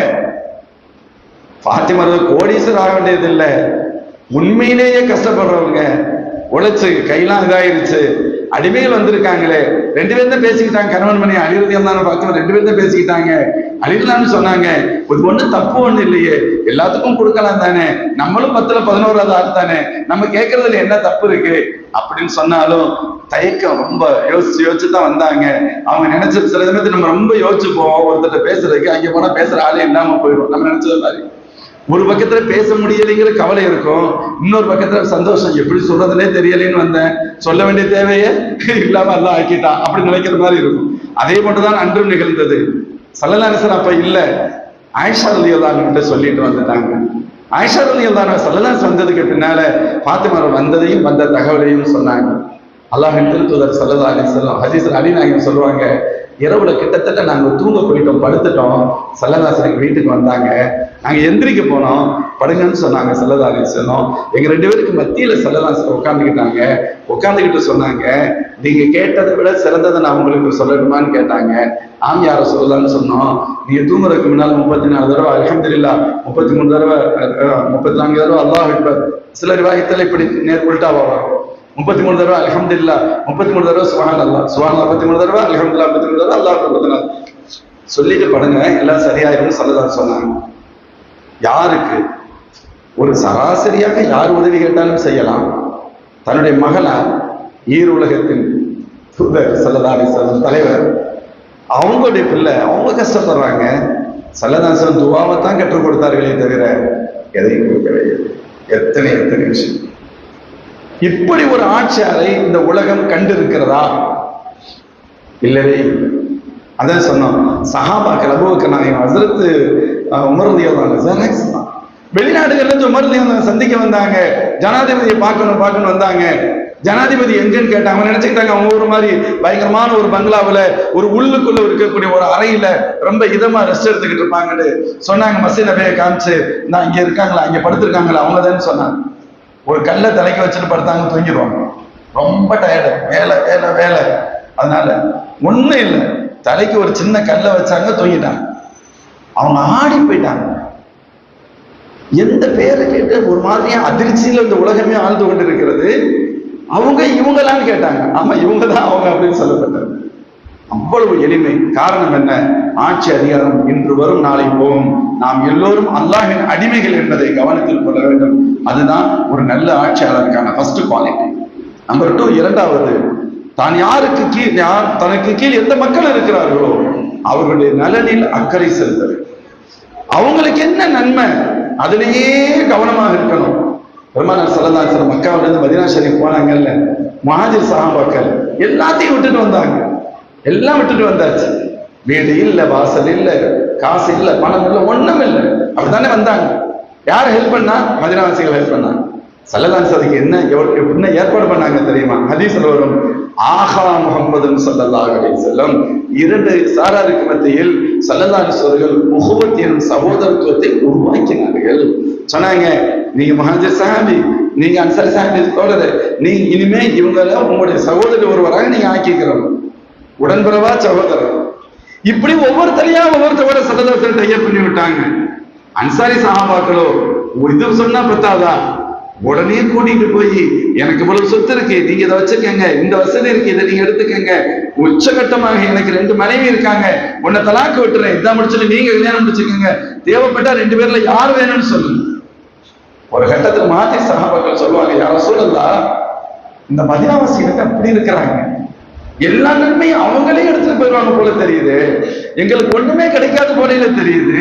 பாத்திமா கோடீஸ்வரர் ஆக வேண்டியது இல்லை, உண்மையிலேயே கஷ்டப்படுறவங்க, உழைச்சு கையெல்லாம் இதாயிருச்சு, அடிமைகள் வந்திருக்காங்களே, ரெண்டு பேரும் தான் பேசிக்கிட்டாங்க, கணவன் மணி அலி ரலியல்லாஹு அன்ஹு பார்த்து ரெண்டு பேரும் தான் பேசிக்கிட்டாங்க. அலிலான்னு சொன்னாங்க, இது ஒண்ணு தப்பு ஒண்ணு இல்லையே, எல்லாத்துக்கும் கொடுக்கலாம் தானே, நம்மளும் 10ல 11வது ஆள் தானே, நம்ம கேட்கறதுல என்ன தப்பு இருக்கு அப்படின்னு சொன்னாலும் தயக்கம். ரொம்ப யோசிச்சு தான் வந்தாங்க. அவங்க நினைச்ச சில சமயத்துல நம்ம ரொம்ப யோசிச்சு போவோம் ஒருத்தட்ட பேசுறதுக்கு, அங்க போனா பேசுற ஆளே இல்லாம போயிடும். நம்ம நினைச்சது மாதிரி ஒரு பக்கத்துல பேச முடியலைங்கிற கவலை இருக்கும், இன்னொரு பக்கத்துல சந்தோஷம், எப்படி சொல்றதுனே தெரியலேன்னு வந்தேன், சொல்ல வேண்டிய தேவையே இல்லாம எல்லாம் ஆக்கிட்டான் அப்படி நினைக்கிற மாதிரி இருக்கும். அதே போன்றுதான் அன்றும் நிகழ்ந்தது. ஸல்லல்லாஹு அலைஹி வஸல்லம் அப்ப இல்ல, ஆயிஷா ரலியல்லாஹு அன்ஹா சொல்லிட்டு வந்துட்டாங்க. ஆயிஷா ரலியல்லாஹு அன்ஹா ஸல்லல்லாஹு அலைஹி வஸல்லம் வந்ததுக்கு பின்னால ஃபாத்திமா வந்ததையும் வந்த தகவலையும் சொன்னாங்க. அல்லாஹ்வின் திருத்தூதர் ஸல்லல்லாஹு அலைஹி வஸல்லம் ஹதீஸ்ல அலி நாயகம் சொல்லுவாங்க, இரவுல கிட்டத்தட்ட நாங்க தூங்க போயிட்டோம், படுத்துட்டோம். ஸல்லல்லாஹு அலைஹி வஸல்லம் வீட்டுக்கு வந்தாங்க, நாங்க எந்திரிக்க போனோம், படுங்கன்னு சொன்னாங்க ஸல்லல்லாஹு அலைஹி வஸல்லம். எங்க ரெண்டு பேருக்கு மத்தியில ஸல்லல்லாஹு அலைஹி வஸல்லம் உட்காந்துக்கிட்டாங்க. உட்காந்துக்கிட்டு சொன்னாங்க, நீங்க கேட்டதை விட சிறந்ததை நான் உங்களுக்கு சொல்லணுமான்னு கேட்டாங்க. ஆம் யா ரசூலுல்லாஹ்னு சொன்னோம். நீங்க தூங்குறதுக்கு முன்னால் 34 தடவை அல்ஹம்துலில்லாஹ், 33 தடவை 34 தடவை அல்லாஹ் அக்பர், சில ரிவாயத்துல இப்படி நேர் உல்டாவா வரும், 33 தடவை அல்ஹம்துலில்லாஹ், 33 தடவை சுப்ஹானல்லாஹ், சுப்ஹானல்லாஹ் 33 தடவை, அல்ஹம்துலில்லாஹ் 33 தடவை, அல்லாஹ் அக்பர் சொல்லிட்டு படுங்க, எல்லாம் சரியாயிரும்னு ஸல்லல்லாஹு சொன்னாங்க. யாருக்கு ஒரு சராசரியாக யார் உதவி கேட்டாலும் செய்யலாம். தன்னுடைய மகளார் ஈர் உலகத்தின் தூதர் ஸல்லல்லாஹு அலைஹி வஸல்லம் தலைவர், அவங்களுடைய பிள்ளை, அவங்க கஷ்டப்படுறாங்க. ஸல்லல்லாஹு அலைஹி வஸல்லம் துஆவை தான் கற்றுக் கொடுத்தார்களே தவிர எதையும் கொடுக்கவே இல்லை. எத்தனை விஷயம். இப்படி ஒரு ஆட்சியாரை இந்த உலகம் கண்டிருக்கிறதா? இல்லவே. அதான் சொன்னோம், சஹாபாக்கள் அபூபக்கர் நாயகம், ஹஸரத் உமர் ரலியல்லாஹு அன்ஹு வெளிநாடுகள்ல இருந்து உமர் ரலியல்லாஹு அன்ஹு சந்திக்க வந்தாங்க. ஜனாதிபதியை பார்க்கணும் வந்தாங்க. ஜனாதிபதி எங்கன்னு கேட்டாங்க. நினைச்சுக்கிட்டாங்க அவங்க ஒரு மாதிரி பயங்கரமான ஒரு பங்களாவில் ஒரு உள்ளுக்குள்ள இருக்கக்கூடிய ஒரு அறையில ரொம்ப இதமா ரெஸ்ட் எடுத்துக்கிட்டு இருப்பாங்கன்னு சொன்னாங்க. மஸ்ஜித் நபியை காமிச்சு, நான் இங்க இருக்காங்களா, இங்க படுத்திருக்காங்களா, அவங்கதான் சொன்னாங்க. ஒரு கல்லை தலைக்க வச்சுட்டு படுத்தாங்க, தூங்கிடுவாங்க. ரொம்ப டயர்டு, வேலை வேலை வேலை. அதனால ஒண்ணும் இல்லை, தலைக்கு ஒரு சின்ன கல்லை வச்சாங்க, தூங்கிட்டாங்க. அவங்க ஆடி போயிட்டாங்க. எந்த பேரை கேட்டு ஒரு மாதிரியா அதிர்ச்சியில இந்த உலகமே ஆழ்ந்து கொண்டு இருக்கிறது. அவங்க இவங்களான்னு கேட்டாங்க. ஆமா, இவங்க தான் அவங்க அப்படின்னு சொல்லப்பட்டாங்க. அவ்வளவு எளிமை. காரணம் என்ன? ஆட்சி அதிகாரம் இன்று வரும் நாளை போகும். நாம் எல்லோரும் அல்லாஹ்வின் அடிமைகள் என்பதை கவனத்தில் கொள்ள வேண்டும். அதுதான் ஒரு நல்ல ஆட்சியாளருக்கான ஃபர்ஸ்ட் குவாலிட்டி. நம்பர் 2, இரண்டாவது, தான் யாருக்கு கீழ், தனக்கு கீழ் எந்த மக்கள் இருக்கிறார்களோ அவர்களுடைய நலனில் அக்கறை செலுத்தல். அவங்களுக்கு என்ன நன்மை அதிலேயே கவனமாக இருக்கணும். பெருமானார் ஸல்லல்லாஹு அலைஹி வஸல்லம் மக்காவில இருந்து மதீனா ஷரீஃப் போனாங்கல்ல, முஹாஜிர் சஹாபாக்கள் எல்லாத்தையும் விட்டுட்டு வந்தாங்க. எல்லாம் விட்டுட்டு வந்தாச்சு. வீடு இல்ல, வாசல் இல்ல, காசு இல்ல, பணம் இல்ல, ஒண்ணும் இல்லை. அப்படித்தானே வந்தாங்க. யார் ஹெல்ப் பண்ணா? மதீனாவாசிகள் ஹெல்ப் பண்ணாங்க. ஸல்லல்லாஹு அலைஹி வஸல்லம் என்ன ஏற்பாடு பண்ணாங்க தெரியுமா? ஹதீஸ்ல வரும், ஆகா முஹம்மது ஸல்லல்லாஹு அலைஹி வஸல்லம் இரண்டு சாராருக்கு மத்தியில் ஸல்லல்லாஹு அலைஹி வஸல்லம் உஹுவத் எனும் சகோதரத்துவத்தை உருவாக்கினார்கள். சொன்னாங்க, நீங்க முஹாஜிர் சஹாபி, நீங்க அன்சாரி சஹாபி தோழர், நீங்க இனிமே இவங்கள உங்களுடைய சகோதரர் ஒருவராக நீங்க ஆக்கிக்கிறோம், உடன்பிறவா சகோதரர். இப்படி ஒவ்வொருத்தரையா ஒவ்வொருத்தரோட ஸல்லல்லாஹு அலைஹி வஸல்லம் டைப் பண்ணி விட்டாங்க. அன்சாரி சஹாபாக்களோ இது சொன்னா பத்தாதா, உடனே கூட்டிட்டு போய், எனக்கு இவ்வளவு சொத்து இருக்கு, நீங்க இதை வச்சுக்கங்க, இந்த வசதி இருக்கு, இதை நீங்க எடுத்துக்கங்க, உச்சகட்டமாக எனக்கு 2 மனைவி இருக்காங்க, உன்னை தலாக்கு விட்டுறேன், இதான் முடிச்சுட்டு நீங்க கல்யாணம் முடிச்சுக்கோங்க, தேவைப்பட்டா 2 பேர்ல யார் வேணும்னு சொல்லுங்க. ஒரு கட்டத்தில் மாத்தி சஹாபாக்கள் சொல்லுவாங்க, யா ரசூலல்லாஹ், இந்த மதீனாவாசிகளுக்கு அப்படி இருக்கிறாங்க, எல்லா நன்மையும் அவங்களே எடுத்துட்டு போயிடுவாங்க போல தெரியுது, எங்களுக்கு ஒண்ணுமே கிடைக்காத போல தெரியுது,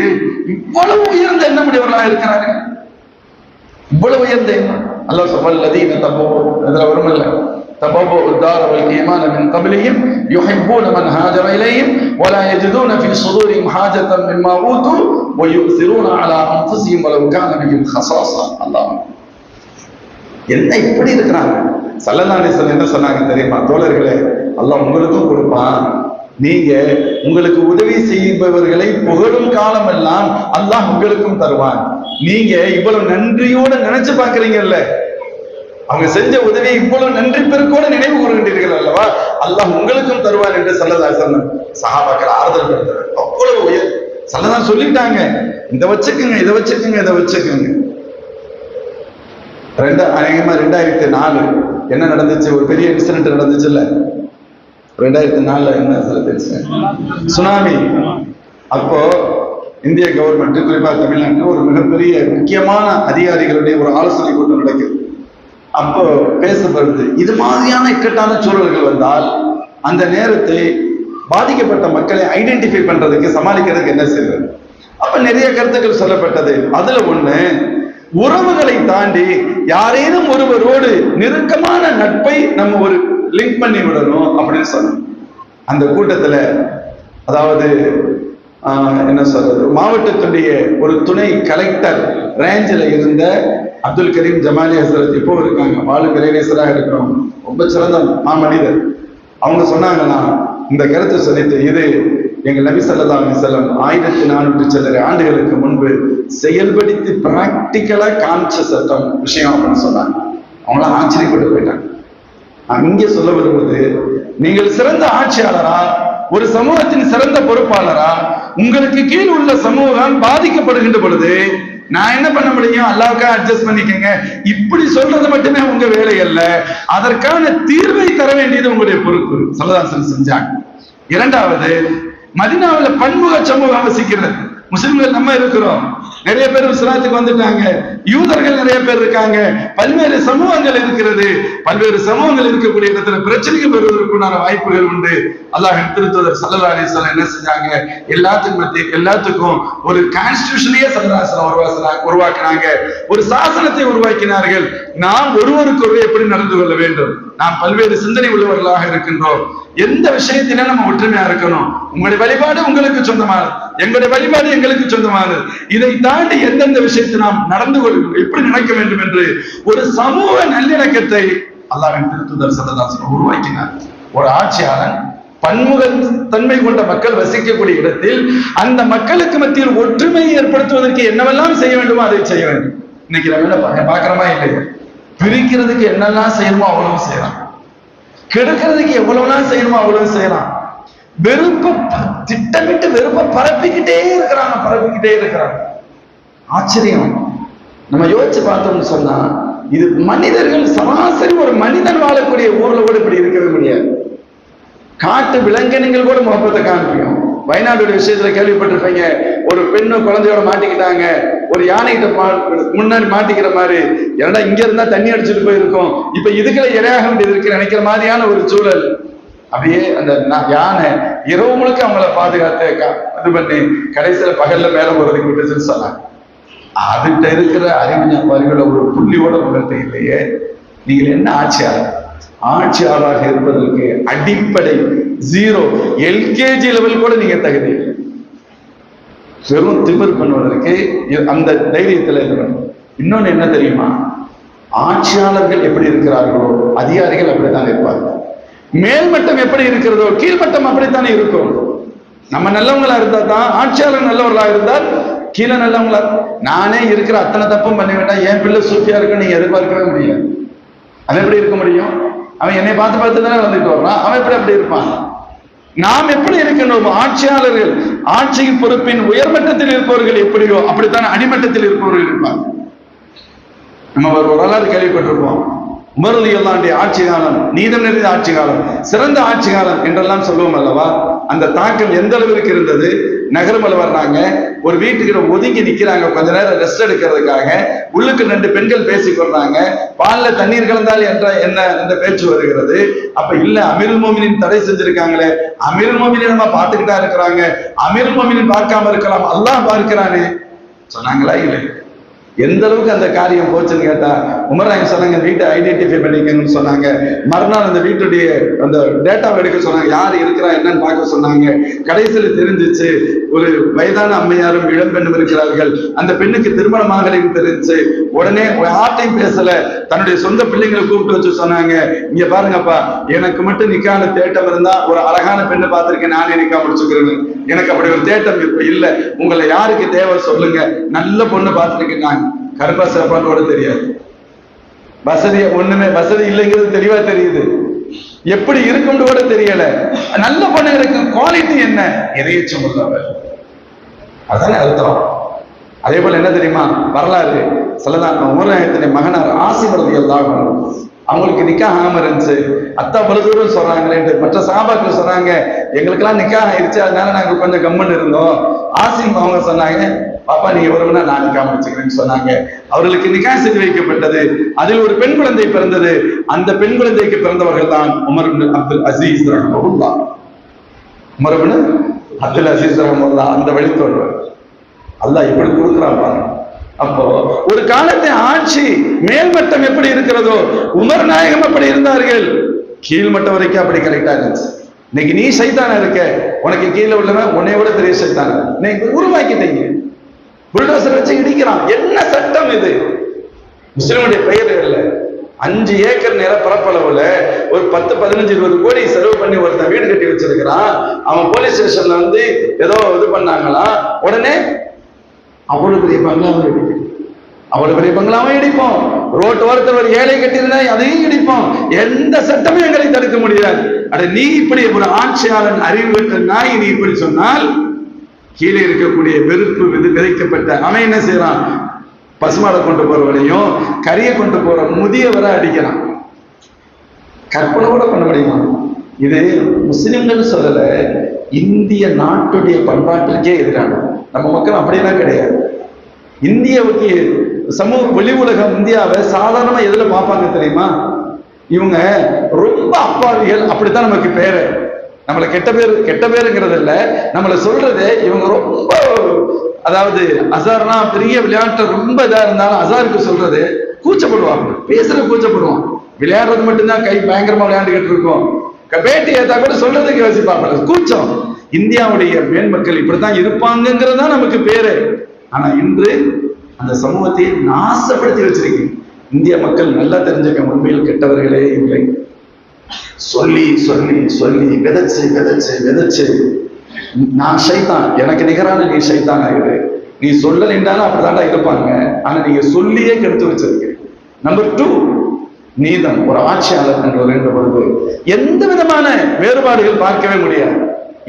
இவ்வளவு உயர்ந்த என்ன முடியவர்களாக இருக்கிறாங்க, இவ்வளவு உயர்ந்த. அல்லாஹ் சொல்வல்லதீன அதுல வருமல்ல, تبوأوا الدار والإيمان من قبلهم يحبون من هاجر إليهم ولا يجدون في صدورهم حاجة مما أوتوا ويؤثرون على أنفسهم ولو كان بهم خصاصة. الله என்ன இப்படி இருக்கிறாங்க. ஸல்லல்லாஹு அலைஹி வஸல்லம் என்ன சொன்னாங்க தெரியுமா? தோழர்களே, அல்லாஹ் உங்களுக்கும் கொடுப்பான், நீங்க உங்களுக்கு உதவி செய்பவர்களை புகழும் காலம் எல்லாம் அல்லாஹ் உங்களுக்கும் தருவான். நீங்க இவ்வளவு நன்றியோட நினைச்சு பாக்குறீங்கல்ல, அவங்க செஞ்ச உதவியை இவ்வளவு நன்றி பெருக்கோட நினைவு கூறுகின்றீர்கள் அல்லவா, அல்லாஹ் உங்களுக்கும் தருவான் என்று ஸல்லல்லாஹு அலைஹி வஸல்லம் சஹாபாக்கள் ஆறுதல் படுத்துறாங்க. அவ்வளவு உயர். ஸல்லல்லாஹு சொல்லிட்டாங்க, இதை வச்சுக்குங்க, இதை வச்சுக்குங்க, இதை வச்சுக்குங்க. 2004 என்ன நடந்துச்சு? ஒரு பெரிய இன்சிடென்ட் நடந்துச்சு இல்ல, 2004 என்ன சில பேசுறேன் சுனாமி. அப்போ இந்திய கவர்மெண்ட், குறிப்பாக தமிழ்நாட்டில் ஒரு மிகப்பெரிய முக்கியமான அதிகாரிகளுடைய ஒரு ஆலோசனை கூட்டம் நடக்குது. அப்போ பேசப்படுது, இது மாதிரியான இக்கட்டான சூழல்கள் வந்தால் அந்த நேரத்தை பாதிக்கப்பட்ட மக்களை ஐடென்டிஃபை பண்றதுக்கு, சமாளிக்கிறதுக்கு என்ன செய்வது. அப்ப நிறைய கருத்துக்கள் சொல்லப்பட்டது. அதுல ஒண்ணு, உறவுகளை தாண்டி யாரேனும் ஒருவரோடு நெருக்கமான நட்பை நம்ம ஒரு லிங்க் பண்ணி விடணும் அப்படின்னு சொன்னோம். அந்த கூட்டத்துல அதாவது என்ன சொல்றது, மாவட்டத்துடைய ஒரு துணை கலெக்டர் ரேஞ்சில் இருந்த அப்துல் கரீம் ஜமாலி ஹசரத் இப்போ இருக்காங்க, வாழும் இறைநேசராக இருக்கிறோம், ரொம்ப சிறந்த மாமனிதர். அவங்க சொன்னாங்கன்னா இந்த கருத்தை சொல்லிட்டு, இது எங்கள் நபி ஸல்லல்லாஹு அலைஹி வஸல்லம் 1400 சில்லறை ஆண்டுகளுக்கு முன்பு செயல்படுத்தி பிராக்டிக்கலா காமிச்ச சட்டம் விஷயம் அப்படின்னு சொன்னாங்க. அவங்களாம் ஆச்சரியப்பட்டு போயிட்டாங்க. இங்கே சொல்ல வருவது, நீங்கள் சிறந்த ஆட்சியாளரா, ஒரு சமூகத்தின் சிறந்த பொறுப்பாளரா, உங்களுக்கு கீழ் உள்ள சமூகம் பாதிக்கப்படுகின்ற பொழுது நான் என்ன பண்ண முடியும், அல்லாஹ்வுக்காக அட்ஜஸ்ட் பண்ணிக்கங்க, இப்படி சொல்றது மட்டுமே உங்க வேலை அல்ல, அதற்கான தீர்வை தர வேண்டியது உங்களுடைய பொறுப்பு. ஸல்லல்லாஹு செஞ்சாங்க. இரண்டாவது, மதீனாவில் பன்முக சமூகம் வசிக்கிறது. முஸ்லிம்கள் நம்ம இருக்கிறோம், நிறைய பேர் இஸ்லாத்துக்கு வந்துட்டாங்க, யூதர்கள் நிறைய பேர் இருக்காங்க, பல்வேறு சமூகங்கள் இருக்கிறது. பல்வேறு சமூகங்கள் இருக்கக்கூடிய இடத்துல பிரச்சனைகள் வருவதற்குண்டான வாய்ப்புகள் உண்டு. அல்லாஹ்வின் திருத்தூதர் ஸல்லல்லாஹு அலைஹி வஸல்லம் என்ன செஞ்சாங்க, எல்லாத்துக்கும் ஒரு கான்ஸ்டிடியூஷனையே ஸல்லல்லாஹு அலைஹி வஸல்லம் உருவாக்கினாங்க, ஒரு சாசனத்தை உருவாக்கினார்கள். நாம் ஒருவருக்கு எப்படி நடந்து கொள்ள வேண்டும், நாம் பல்வேறு சிந்தனை உள்ளவர்களாக இருக்கின்றோம், எந்த விஷயத்திலும் நம்ம ஒற்றுமையா இருக்கணும். உங்களுடைய வழிபாடு உங்களுக்கு சொந்தமானது, எங்களுடைய வழிபாடு எங்களுக்கு சொந்தமானது. இதை தாண்டி எந்தெந்த விஷயத்தை நாம் நடந்து கொள்ள எப்படி நினைக்க வேண்டும் என்று ஒரு சமூக நல்லிணக்கத்தை அல்லாஹ்வின் திருத்தூதர் ஸல்லல்லாஹு அலைஹி வஸல்லம் உருவாக்கினார். ஒரு ஆட்சியாளன் பன்முக தன்மை கொண்ட மக்கள் வசிக்கக்கூடிய இடத்தில் அந்த மக்களுக்கு மத்தியில் ஒற்றுமையை ஏற்படுத்துவதற்கு என்னவெல்லாம் செய்ய வேண்டுமோ அதை செய்ய வேண்டும். இன்னைக்கு நம்ம பார்க்கிறோமா இல்லையா, பிரிக்கிறதுக்கு என்னெல்லாம் செய்யணுமோ அவ்வளவு செய்யலாம், கெடுக்கிறதுக்கு எவ்வளவுலாம் செய்யணுமோ அவ்வளவு செய்யலாம். வெறுப்ப திட்டமிட்டு வெறுப்ப பரப்பிக்கிட்டே இருக்கிறாங்க. ஆச்சரியம். நம்ம யோசிச்சு பார்த்தோம்னு சொன்னா, இது மனிதர்கள் சராசரி ஒரு மனிதன் வாழக்கூடிய ஊர்ல கூட இப்படி இருக்கவே முடியாது. காட்டு விலங்கினங்கள் கூட முகப்பத்தை காண்பிக்கும். வயநாடுடைய விஷயத்துல கேள்விப்பட்டிருப்பீங்க, ஒரு பெண்ணு குழந்தையோட மாட்டிக்கிட்டாங்க, ஒரு யானைகிட்ட முன்னாடி மாட்டிக்கிற மாதிரி, ஏன்னா இங்க இருந்தா தண்ணி அடிச்சுட்டு போயிருக்கோம், இப்ப இதுக்குள்ள இரையாக வேண்டியது இருக்கு நினைக்கிற மாதிரியான ஒரு சூழல். அப்படியே அந்த யானை இரவு முழுக்க அவங்கள பாதுகாத்து இது பண்ணி கடைசியில பகல்ல மேல போறதுக்கு விட்டு சொன்னாங்க. அதுகிட்ட இருக்கிற அறிவுள்ள ஒரு புள்ளியோட உங்கள்கிட்ட இல்லையே. நீங்கள் என்ன ஆட்சியாளராக இருப்பதற்கு அடிப்படை 0 LKG லெவல் கூட நீங்க தகுதி இல்லை. வெறும் திமிர் பண்ணுவதற்கு அந்த தைரியத்துல இருக்கணும். இன்னொன்னு என்ன தெரியுமா, ஆட்சியாளர்கள் எப்படி இருக்கிறார்களோ அதிகாரிகள் அப்படித்தான் இருப்பார்கள். மேல்மட்டம் எப்படி இருக்கிறதோ கீழ்மட்டம் அப்படித்தானே இருக்கும். நம்ம நல்லவங்களா இருந்தா தான், ஆட்சியாளர் நல்லவர்களா இருந்தால் கீழே நல்லவங்களா. நானே இருக்கிற அத்தனை தப்பும் பண்ண வேண்டாம், என் பிள்ளை சூப்பியா இருக்கு நீங்க எதிர்பார்க்கவே முடியாது. அது எப்படி இருக்க முடியும்? அவன் என்னை பார்த்து தானே வந்துட்டு வர்றான், அவன் எப்படி அப்படி இருப்பான்? நாம் எப்படி இருக்கணும்? ஆட்சியாளர்கள் ஆட்சியின் பொறுப்பின் உயர்மட்டத்தில் இருப்பவர்கள் எப்படியோ அப்படித்தான் அடிமட்டத்தில் இருப்பவர்கள் இருப்பாங்க. நம்ம ஒரு வரலாறு கேள்விப்பட்டிருப்போம், உமர் ரலியல்லாஹு அன்ஹு ஆட்சி காலம், நீதம் நிறைந்த ஆட்சி காலம், சிறந்த ஆட்சி காலம் என்றெல்லாம் சொல்லுவோம் அல்லவா. அந்த தாக்கம் எந்த அளவிற்கு இருந்தது. நகரமல வர்றாங்க, ஒரு வீட்டுக்கு ஒதுங்கி நிக்கிறாங்க, கொஞ்ச நேரம் ரெஸ்ட் எடுக்கிறதுக்காக. உள்ளுக்கு 2 பெண்கள் பேசிக் கொள்றாங்க, பால்ல தண்ணீர் கலந்தால் என்ன இந்த பேச்சு வருகிறது. அப்ப இல்ல, அமீருல் மோமினின் தடை செஞ்சிருக்காங்களே, அமீருல் மோமினின் நம்ம பார்த்துக்கிட்டா இருக்கிறாங்க, அமீருல் மோமினின் பார்க்காம இருக்கலாம், அல்லாஹ் பார்க்கிறானே சொன்னாங்களா இல்லை. எந்த அளவுக்கு அந்த காரியம் போச்சுன்னு கேட்டா, உமர் நாயகம் சொன்னாங்க வீட்டை ஐடென்டிஃபை பண்ணிக்கணும்னு சொன்னாங்க. மறுநாள் அந்த வீட்டுடைய அந்த டேட்டாவை எடுக்க சொன்னாங்க, யார் இருக்கிறா என்னன்னு பார்க்க சொன்னாங்க. கடைசியில் தெரிஞ்சிச்சு, ஒரு வயதான அம்மையாரும் இளம்பெண்ணும் இருக்கிறார்கள். அந்த பெண்ணுக்கு திருமணமாகலையும் தெரிஞ்சு உடனே யார்ட்டையும் பேசல, தன்னுடைய சொந்த பிள்ளைங்களை கூப்பிட்டு வச்சு சொன்னாங்க, இங்க பாருங்கப்பா, எனக்கு மட்டும் நிக்கான தேட்டம் இருந்தா ஒரு அழகான பெண்ணை பார்த்திருக்கேன், நானே நிக்கா முடிச்சுக்கிறேன்னு. எனக்கு அப்படி ஒரு தேட்டம் இப்ப இல்ல, உங்களை யாருக்கு தேவை சொல்லுங்க, நல்ல பொண்ணு பார்த்திருக்கேன். நான் கருப்பா சாப்பாட்டோட தெரியாது, வசதி இல்லைங்கிறது தெளிவா தெரியுது, எப்படி இருக்கும்னு கூட தெரியல. நல்ல பொண்ணுங்களுக்கு குவாலிட்டி என்ன, இறையச்சம் உள்ளவர், அதானே அர்த்தம். அதே போல என்ன தெரியுமா வரலாறு, உமர் நாயகத்தின் மகனார் ஆசிம் ரலியல்லாஹு அன்ஹு அவங்களுக்கு நிக்காஹ் ஆகாம இருந்துச்சு. அத்தா பல தூரம் சொல்றாங்களேன்ட்டு மற்ற சஹாபாக்கள் சொன்னாங்க, எங்களுக்கெல்லாம் நிக்காஹ் ஆயிடுச்சு, அதனால நாங்க கொஞ்சம் கம்மன் இருந்தோம். ஆசிம் அவங்க சொன்னாங்க, பாப்பா நீங்க வருவனா நான் நிக்காஹ் வச்சுக்கிறேன்னு சொன்னாங்க. அவர்களுக்கு நிக்காஹ் செய்து வைக்கப்பட்டது. அதில் ஒரு பெண் குழந்தை பிறந்தது. அந்த பெண் குழந்தைக்கு பிறந்தவர்கள் தான் Umar ibn Abdul Azeez ரஹ்மத்துல்லாஹ். Umar ibn Abdul Azeez ரஹ்மத்துல்லாஹ் அந்த வழித்தோன்றவர். அல்லாஹ் எப்படி கொடுக்குறான் பாருங்க. அப்போ ஒரு காலத்தை ஆட்சி மேல்மட்டம் எப்படி இருக்கிறதோ உமர் நாயகம் அப்படி இருந்தார்கள், கீழ்மட்டம் வரைக்கும் அப்படி கரெக்டா இருந்துச்சு. இன்னைக்கு நீ சைத்தானா இருக்க, உனக்கு கீழே உள்ளவன் உன்னை விட பெரிய சைத்தானா நீங்க உருவாக்கிட்டீங்க. புல்டோசர் வச்சு இடிக்கிறான். என்ன சட்டம் இது? முஸ்லிமுடைய பெயர் இல்ல. 5 ஏக்கர் நில பரப்பளவுல ஒரு 10, 15, 20 கோடி செலவு பண்ணி ஒருத்தன் வீடு கட்டி வச்சிருக்கிறான். அவன் போலீஸ் ஸ்டேஷன்ல வந்து ஏதோ இது பண்ணாங்களாம், உடனே அவ்வளவு பெரிய பங்களாவும் இடிக்கும், அவ்வளவு பெரிய பங்களாவும் இடிப்போம். ரோட்டு ஓரத்தில் ஒரு ஏழை கட்டியிருந்தா அதையும் இடிப்போம். எந்த சட்டமும் எங்களை தடுக்க முடியாது. அட நீ இப்படி ஒரு ஆட்சியாளன் அறிவு பெற்ற நாய் நீ இப்படி சொன்னால், கீழே இருக்கக்கூடிய வெறுப்பு விதைக்கப்பட்ட அவன் என்ன செய்யறான்? பசுமாடை கொண்டு போறவனையும் கறியை கொண்டு போற முதியவரை அடிக்கிறான். கற்பனை கூட பண்ண முடியுமா? இது முஸ்லிம்கள் சொல்லல, இந்திய நாட்டுடைய பண்பாட்டிற்கே எதிரான. நம்ம மக்கள் அப்படியெல்லாம் கிடையாது. இந்தியாவுக்கு சமூக வெளி உலகம் இந்தியாவை சாதாரணமா எதுல பார்ப்பாங்க தெரியுமா? இவங்க ரொம்ப அப்பாவிகள், அப்படித்தான் நமக்கு பேரு. நம்மளை கெட்ட பேருங்கிறது இல்ல, நம்மளை சொல்றது இவங்க ரொம்ப, அதாவது அசார்னா பெரிய விளையாட்டு ரொம்ப இதா இருந்தாலும் அசாருக்கு சொல்றது கூச்சப்படுவாங்க, பேசுற கூச்சப்படுவான். விளையாடுறது மட்டும்தான் கை பயங்கரமா விளையாண்டுகிட்டு இருக்கோம். பேட்டி ஏத்தா கூட சொல்றதுக்கு யோசிப்பாங்க, கூச்சம். இந்தியாவுடைய மேன்மக்கள் இப்படித்தான் இருப்பாங்கிறது தான் நமக்கு பேரு. ஆனா இன்று அந்த சமூகத்தை நாசப்படுத்தி வச்சிருக்கு. இந்திய மக்கள் நல்லா தெரிஞ்சுக்க, உண்மையில் கெட்டவர்களே இல்லை. சொல்லி சொல்லி சொல்லி விதைச்சு விதைச்சு விதைச்சு நான் சைத்தான், எனக்கு நிகரான நீ சைத்தான் ஆகிடு. நீ சொல்லலைன்றாலும் அப்படிதாண்டா இருப்பாங்க. ஆனா நீங்க சொல்லியே கெடுத்து வச்சிருக்க. நம்பர் 2, நீதம். ஒரு ஆட்சியாளர் என்ற ரெண்டு பொழுது எந்த விதமான வேறுபாடுகள் பார்க்கவே முடியாது.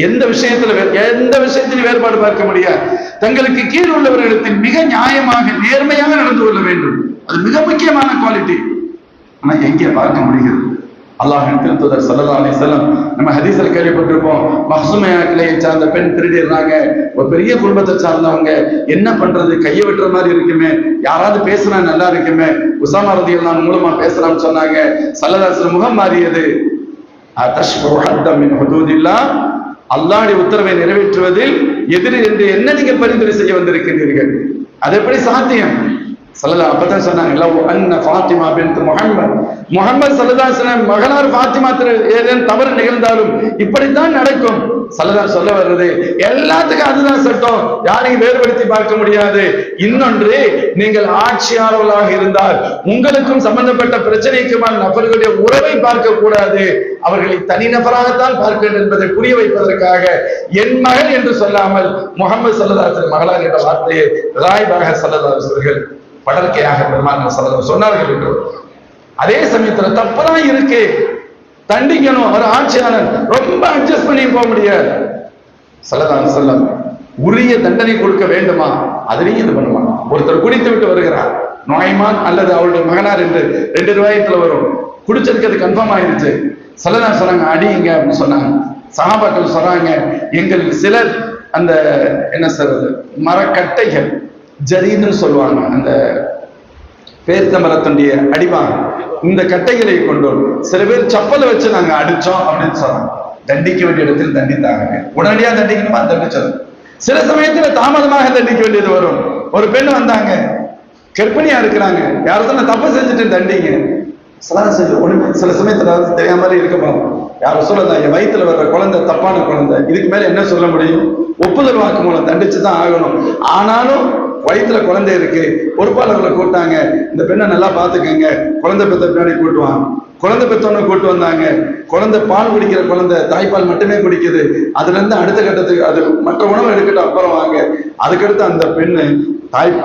எந்த விஷயத்திலும் வேறுபாடு பார்க்க முடியாது. தங்களுக்கு கீழ் உள்ளவர்களிடத்தில் மிக நியாயமாக நேர்மையாக நடந்து கொள்ள வேண்டும். அது மிக முக்கியமான குவாலிட்டி. ஆனா எங்கே பார்க்க முடிகிறது? அல்லாஹ்வின் திருத்தூதர் ஸல்லல்லாஹு அலைஹி வஸல்லம் நம்ம ஹதீஸ்ல கேள்விப்பட்டிருப்போம். மஹ்ஸூமையா கிளையை சார்ந்த பெண் திருடிடுறாங்க. ஒரு பெரிய குடும்பத்தை சார்ந்தவங்க, என்ன பண்றது, கையை வெட்டுற மாதிரி இருக்குமே, யாராவது பேசுனா நல்லா இருக்குமே, உசாமா ரலியல்லாஹு அன்ஹு மூலமா பேசலாம்னு சொன்னாங்க. ஸல்லல்லாஹு அலைஹி வஸல்லம் முகம் மாறியது. அதஷ்புரு ஹத்தம் மின் ஹுதூதில்லாஹ், அல்லாஹ்வுடைய உத்தரவை நிறைவேற்றுவதில் எதிரி என்று என்ன நீங்கள் பரிந்துரை செய்ய வந்திருக்கின்றீர்கள்? அது எப்படி சாத்தியம்? ஸல்லல்லாஹு அப்பதான் சொன்னாங்க, லவ் அன்ன ஃபாத்திமா பின்த் முஹம்மது ஸல்லல்லாஹு அலைஹி வஸல்லம் மகனார் ஃபாத்திமா ஏதேனும் தவறு நிகழ்ந்தாலும் இப்படித்தான் நடக்கும். ஸல்லல்லாஹு சொல்ல வர்றது எல்லாத்துக்கும் அதுதான் சட்டம், யாரையும் வேறுபடுத்தி பார்க்க முடியாது. இன்னொன்று, நீங்கள் ஆட்சியாளர்களாக இருந்தால் உங்களுக்கும் சம்பந்தப்பட்ட பிரச்சனைக்குமான நபர்களுடைய உறவை பார்க்க கூடாது, அவர்களை தனிநபராகத்தான் பார்க்க வேண்டும் என்பதை புரிய வைப்பதற்காக என் மகள் என்று சொல்லாமல் முஹம்மது ஸல்லல்லாஹு அலைஹி வஸல்லம் மகளார் என்ற வார்த்தையை ராய்பாக ஸல்லல்லாஹு அலைஹி வஸல்லம் படற்கையாக பெருமானார் ஸல்லல்லாஹு சொன்னார்கள் என்று. அதே சமயத்துல தப்பெல்லாம் இருக்கு, தண்டிக்கணும். ஒரு ஆட்சியாளர் ரொம்ப அட்ஜஸ்ட் பண்ணி போக முடியாது. ஸல்லல்லாஹு அலைஹி வஸல்லம் உரிய தண்டனை கொடுக்க வேண்டுமா, அதுலயும் இது பண்ணுவாங்க. ஒருத்தர் குடித்து விட்டு வருகிறார், நுழைமான் அல்லது அவருடைய மகனார் என்று 2 ரிவாயத்துல வரும். குடிச்சிருக்கிறது கன்ஃபார்ம் ஆயிருச்சு. ஸல்லல்லாஹு அலைஹி வஸல்லம் அடிங்க அப்படின்னு சொன்னாங்க. சஹாபாக்கள் சொன்னாங்க, எங்கள் சிலர் அந்த என்ன சொல்றது மரக்கட்டைகள் ஜரீதுன்னு சொல்லுவாங்க, அந்த பேரித்தமரத்துடைய அடிவாங்க, இந்த கட்டைகளை கொண்டு சில பேர் சப்பலை வச்சு நாங்க அடிச்சோம் அப்படின்னு சொன்னாங்க. தண்டிக்க வேண்டிய இடத்தில் தண்டித்தாங்க. உடனடியா தண்டிக்கணுமா, தண்டிச்சது. சில சமயத்துல தாமதமாக தண்டிக்க வேண்டியது வரும். ஒரு பெண் வந்தாங்க, கர்ப்பிணியா இருக்கிறாங்க, யாரும் நான் தப்பு செஞ்சுட்டு தண்டிங்க. சில சமயத்துல தெரியாம இருக்க பார்ப்போம். யாரும் சொல்லலாம், என் வயிற்றுல வர்ற குழந்தை தப்பான குழந்தை, இதுக்கு மேல என்ன சொல்ல முடியும்? ஒப்புதல் வாக்கு மூலம் தண்டிச்சுதான் ஆகணும். ஆனாலும் வயிற்றுல குழந்தை இருக்கு, பொறுப்பாளர்களை கூட்டாங்க, இந்த பெண்ணை நல்லா பாத்துக்கங்க, குழந்தை பெற்ற பின்னாடி கூட்டுவாங்க. குழந்தை பெற்றவனை கூட்டு வந்தாங்க. குழந்தை பால் குடிக்கிற குழந்தை தாய்ப்பால் மட்டுமே குடிக்குது, அதுல இருந்து அடுத்த கட்டத்துக்கு அது மற்ற உணவு எடுக்கட்டும் அப்புறம் வாங்க. அதுக்கடுத்து அந்த பெண்ணு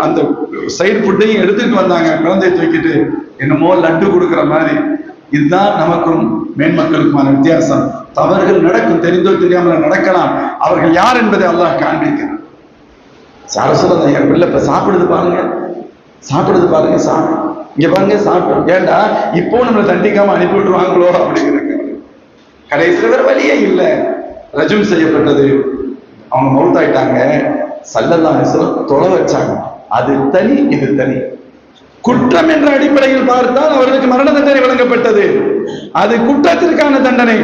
அந்த சைடு ஃபுட்டையும் எடுத்துட்டு வந்தாங்க, குழந்தையை தூக்கிட்டு என்னமோ லட்டு கொடுக்குற மாதிரி. இதுதான் நமக்கும் மேன்மக்களுக்குமான வித்தியாசம். தவறுகள் நடக்கும், தெரிந்தோ தெரியாமல் நடக்கலாம். அவர்கள் யார் என்பதை அல்லாஹ் காண்பிக்கிறான். சார சொல்ல என் பிள்ளை இப்ப சாப்பிடுது பாருங்க, சாப்பிடுது பாருங்க, இங்க பாருங்க சாப்பிட்டோம், ஏண்டா இப்போ நம்மளை தண்டிக்காம அனுப்பி விட்டுருவாங்களோ அப்படிங்கிறது. கடைசியில் வேற வழியே இல்லை, ரஜும் செய்யப்பட்டது, அவங்க மௌத்தாயிட்டாங்க. ஸல்லல்லாஹு அலைஹி வஸல்லம் தொலை வச்சாங்க. அது தனி, இது தனி. குற்றம் என்ற அடிப்படையில் பார்த்தால் அவர்களுக்கு மரண தண்டனை வழங்கப்பட்டது, அது குற்றத்திற்கான தண்டனை.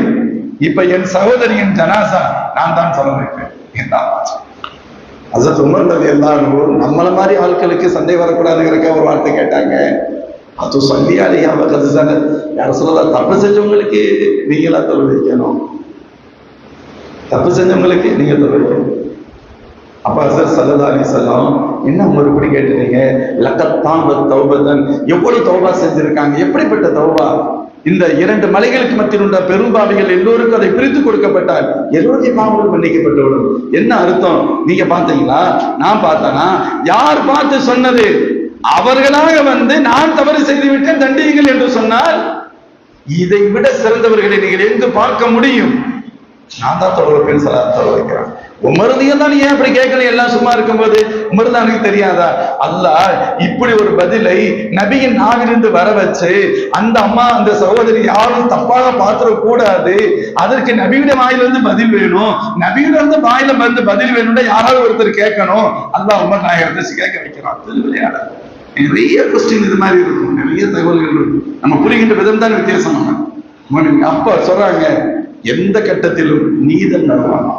இப்ப என் சகோதரியின் ஜனாசா நான் தான் சொல்ல வைப்பேன். ஹஸரத் உமர் ரலியல்லாஹு நம்மள மாதிரி ஆட்களுக்கு சந்தேகம் வரக்கூடாதுங்கிறக்க ஒரு வார்த்தை கேட்டாங்க. அது சொல்லியாலையா யார சொல்லலாம், தப்பு செஞ்சவங்களுக்கு நீங்களா தொழில் வைக்கணும், தப்பு செஞ்சவங்களுக்கு நீங்க தொழில் வைக்கணும். அப்ப ஹஸரத் ஸல்லல்லாஹு அலைஹி வஸல்லம் என்ன மறுபடி கேட்டுறீங்க, லக்கத்தான் தௌபத்தன், எவ்வளவு தௌபா செஞ்சிருக்காங்க, எப்படிப்பட்ட தௌபா. இந்த இரண்டு மலைகளுக்கு மத்தியில் உள்ள பெரும்பாவிகள் எல்லோருக்கும் அதை பிரித்து கொடுக்கப்பட்டால் எல்லோருடைய பாவங்கள் மன்னிக்கப்பட்டுவிடும். என்ன அர்த்தம் நீங்க பார்த்தீங்களா, நான் பார்த்தேனா, யார் பார்த்து சொன்னது? அவர்களாக வந்து நான் தவறு செய்து விட்டேன் தண்டியுங்கள் என்று சொன்னால் இதை விட சிறந்தவர்களை நீங்கள் எங்கு பார்க்க முடியும்? நான் தான் தொழுவேன், தொலை வைக்கிறேன். உமர்தியம் தான் ஏன் அப்படி கேட்கணும்? எல்லாம் சும்மா இருக்கும்போது உமர்தானுக்கு தெரியாதா? அல்லாஹ் இப்படி ஒரு பதிலை நபியின் நாவிலிருந்து வர வச்சு அந்த அம்மா அந்த சகோதரி யாரும் தப்பாக பார்த்துட கூடாது, அதற்கு நபியுடைய வாயிலிருந்து பதில் வேணும், நபியிலிருந்து வாயில வந்து பதில் வேணும்னா யாராவது ஒருத்தர் கேட்கணும். அல்லாஹ் உமர் நாயகத்தை கேட்க வைக்கிறான். விளையாட நிறைய கொஸ்டின் இது மாதிரி இருக்கும், நிறைய தகவல்கள் இருக்கும். நம்ம புரிகின்ற விதம் தான் வித்தியாசம். அப்ப சொல்றாங்க, எந்த கட்டத்திலும் நீதம் நடவாங்க,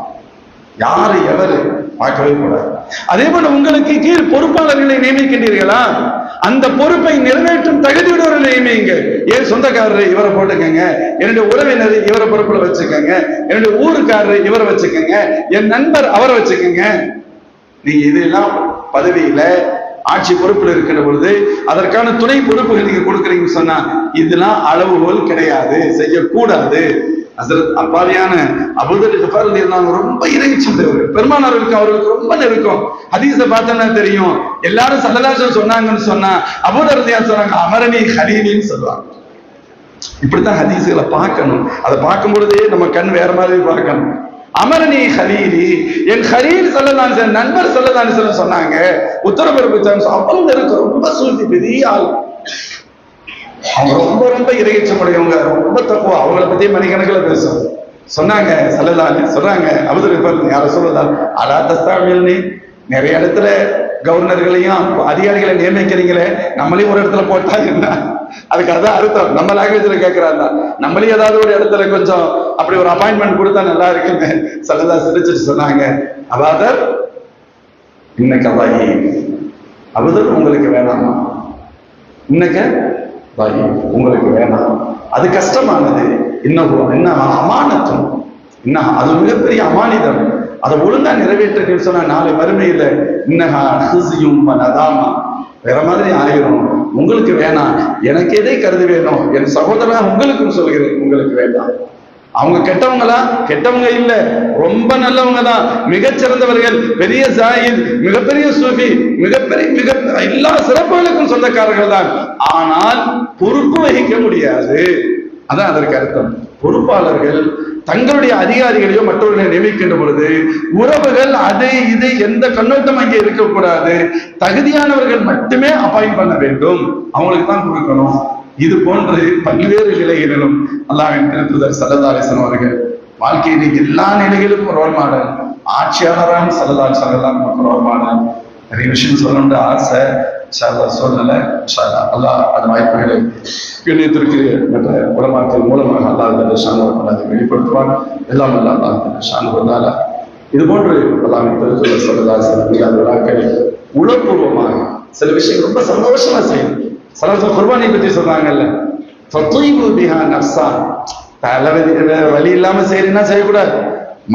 யாரு எவரு பார்க்கவே கூடாது. அதே போல உங்களுக்கு கீழ் பொறுப்பாளர்களை நியமிக்கின்றீர்களா, அந்த பொறுப்பை நிறைவேற்றும் தகுதியுடையவர்களை நியமிங்க. என் சொந்தக்காரரு இவரை போட்டுக்கங்க, என்னுடைய உறவினர் இவரை பொறுப்புல வச்சுக்கோங்க, என்னுடைய ஊருக்காரரு இவரை வச்சுக்கோங்க, என் நண்பர் அவரை வச்சுக்கோங்க. நீங்க இதெல்லாம் பதவியில ஆட்சி பொறுப்பில் இருக்கிற பொழுது அதற்கான துணை பொறுப்புகள் நீங்க கொடுக்குறீங்கன்னு சொன்னா இதெல்லாம் அளவுகோல் கிடையாது, செய்யக்கூடாது. அப்பாவியான அபூதர் கிஃபார் ரலியல்லாஹு ரொம்ப இறைச்சந்தவர், பெருமானாருக்கு அவர்களுக்கு ரொம்ப நெருக்கம். ஹதீஸை பார்த்தோம்னா தெரியும். எல்லாரும் ஸல்லல்லாஹு அலைஹி வஸல்லம் சொன்னாங்கன்னு சொன்னா அபூதர் ரலியல்லாஹு சொன்னாங்க, அமரனி ஹலீலின்னு சொல்லுவாங்க. இப்படித்தான் ஹதீஸ்களை பார்க்கணும். அதை பார்க்கும் பொழுதே நம்ம கண் வேற மாதிரி பார்க்கணும். அமரனி ஹலீலி, என் ஹலீல் ஸல்லல்லாஹு அலைஹி வஸல்லம், நண்பர் ஸல்லல்லாஹு அலைஹி வஸல்லம் சொன்னாங்க. உத்தரப்பிரதேசம் அவ்வளவு நெருக்கம், ரொம்ப சூழ்ச்சி, பெரிய ஆள். அவங்க ரொம்ப ரொம்ப இறைச்சமுடையவங்க, ரொம்ப தப்பு. அவங்கள பத்தி மணிக்கணக்கில் பேசும். சொன்னாங்க ஸல்லல்லாஹு அலைஹி சொல்றாங்க, அபூதர் கிஃபார் யார சொல்லலாம், அலா தஸ்தஅமில்னி, நிறைய இடத்துல கவர்னர்களையும் அதிகாரிகளை நியமிக்கிறீங்களே, நம்மளையும் ஒரு இடத்துல போட்டா என்ன? அதுக்கு அதான் அர்த்தம். நம்ம லாங்குவேஜ்ல கேட்கிறாங்க, நம்மளையும் ஏதாவது ஒரு இடத்துல கொஞ்சம் அப்படி ஒரு அப்பாயின்மெண்ட் கொடுத்தா நல்லா இருக்குன்னு ஸல்லல்லாஹு சிரிச்சுட்டு சொன்னாங்க. அபூதர் இன்னைக்கு அல்லாஹி, அபூதர் உங்களுக்கு வேணாமா, இன்னைக்கு உங்களுக்கு வேணாம், அது கஷ்டமானது, இன்னும் அமானத்தும், இன்னும் அது மிகப்பெரிய அமானிதம். அதை ஒழுங்கா நிறைவேற்ற சொன்னா நாளை மறுமையில இன்னஹா ஹிஸ்யும் வ நதாமா வேற மாதிரி ஆயிரும். உங்களுக்கு வேணாம், எனக்கு எதை கருதி வேணும், என் சகோதரா உங்களுக்கும் சொல்கிறேன், உங்களுக்கு வேண்டாம். அவங்க கெட்டவங்களா? கெட்டவங்க இல்ல, ரொம்ப நல்லவங்க தான், மிகச்சிறந்தவர்கள், பெரிய ஜாயித், மிகப்பெரிய சூஃபி, மிக எல்லா சிறப்புகளுக்கும் சொந்தக்காரர்கள் தான். ஆனால் பொறுப்பு வகிக்க முடியாது. அதான் அதற்கு அர்த்தம். பொறுப்பாளர்கள் தங்களுடைய அதிகாரிகளையோ மற்றவர்களை நியமிக்கின்ற பொழுது உறவுகள் அதை இது எந்த கண்ணோட்டம் அங்கே இருக்கக்கூடாது. தகுதியானவர்கள் மட்டுமே அப்பாயிண்ட் பண்ண வேண்டும், அவங்களுக்கு தான் கொடுக்கணும். இது போன்று பல்வேறு நிலைகளிலும் அல்லாஹ்வின் தூதர் ஸல்லல்லாஹு அலைஹி வஸல்லம் அவர்கள் வாழ்க்கையில எல்லா நிலைகளிலும் ரோல் மாடல். ஆட்சியாளராக ஸல்லல்லாஹு அலைஹி வஸல்லம் ரோல் மாடல். நிறைய விஷயம் சொல்லணும்னு ஆசை, சூழ்நிலை அல்லாஹ் அந்த வாய்ப்புகளை இணையத்திற்கு மற்ற உலமாக்கள் மூலமாக அல்லாஹ் வெளிப்படுத்துவான். எல்லாம் அல்லாஹ் இது போன்று அல்லாஹ்வின் தூதர் ஸல்லல்லாஹு அலைஹி வஸல்லம் அந்த விழாக்களை உளப்பூர்வமாக சில விஷயங்கள் ரொம்ப சந்தோஷமா செய்யணும். சலாத்து குர்பானை பற்றி சொல்றாங்கல்ல, வழி இல்லாம செய்யறீங்கன்னா செய்யக்கூடாது,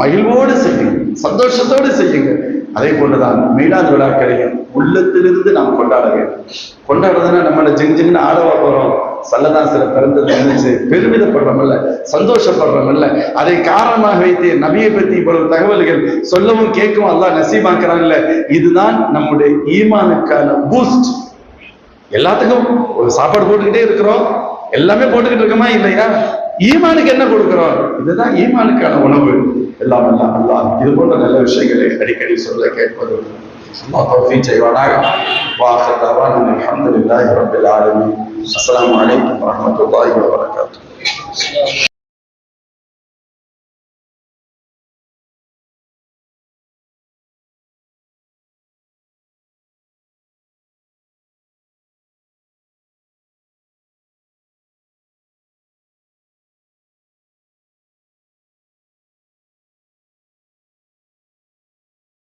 மகிழ்வோடு செய்யுங்க, சந்தோஷத்தோடு செய்யுங்க. அதே போன்றுதான் மீலாது விழாக்களையும் உள்ளத்திலிருந்து நாம் கொண்டாட வேண்டும். கொண்டாடுறதுன்னா நம்மள ஜிங்ஜிங்னு ஆடவா போறோம், சல்லதாசில பிறந்தது நினைச்சு பெருமிதப்படுறோம்ல, சந்தோஷப்படுறோம்ல, அதை காரணமாக வைத்து நபியை பற்றி இவ்வளவு தகவல்கள் சொல்லவும் கேட்கவும் அல்லாஹ் நசீபாக்குறான்ல, இதுதான் நம்முடைய ஈமானுக்கான பூஸ்ட். எல்லாத்துக்கும் ஒரு சாப்பாடு போட்டுக்கிட்டே இருக்கிறோம், எல்லாமே போட்டுக்கிட்டு இருக்கோமா இல்லையா? ஈமானுக்கு என்ன கொடுக்கிறோம்? இதுதான் ஈமானுக்கான உணவு. எல்லாம் அல்லாஹ் இது போன்ற நல்ல விஷயங்களை அடிக்கடி சொல்ல கேட்பது அல்லாஹ் தௌஃபீக் செய்வானாக. வாஹிர் தஅவானா அல்ஹம்துலில்லாஹி ரப்பில் ஆலமீன். அஸ்ஸலாமு அலைக்கும் வரஹ்மத்துல்லாஹி வபரகாத்துஹு.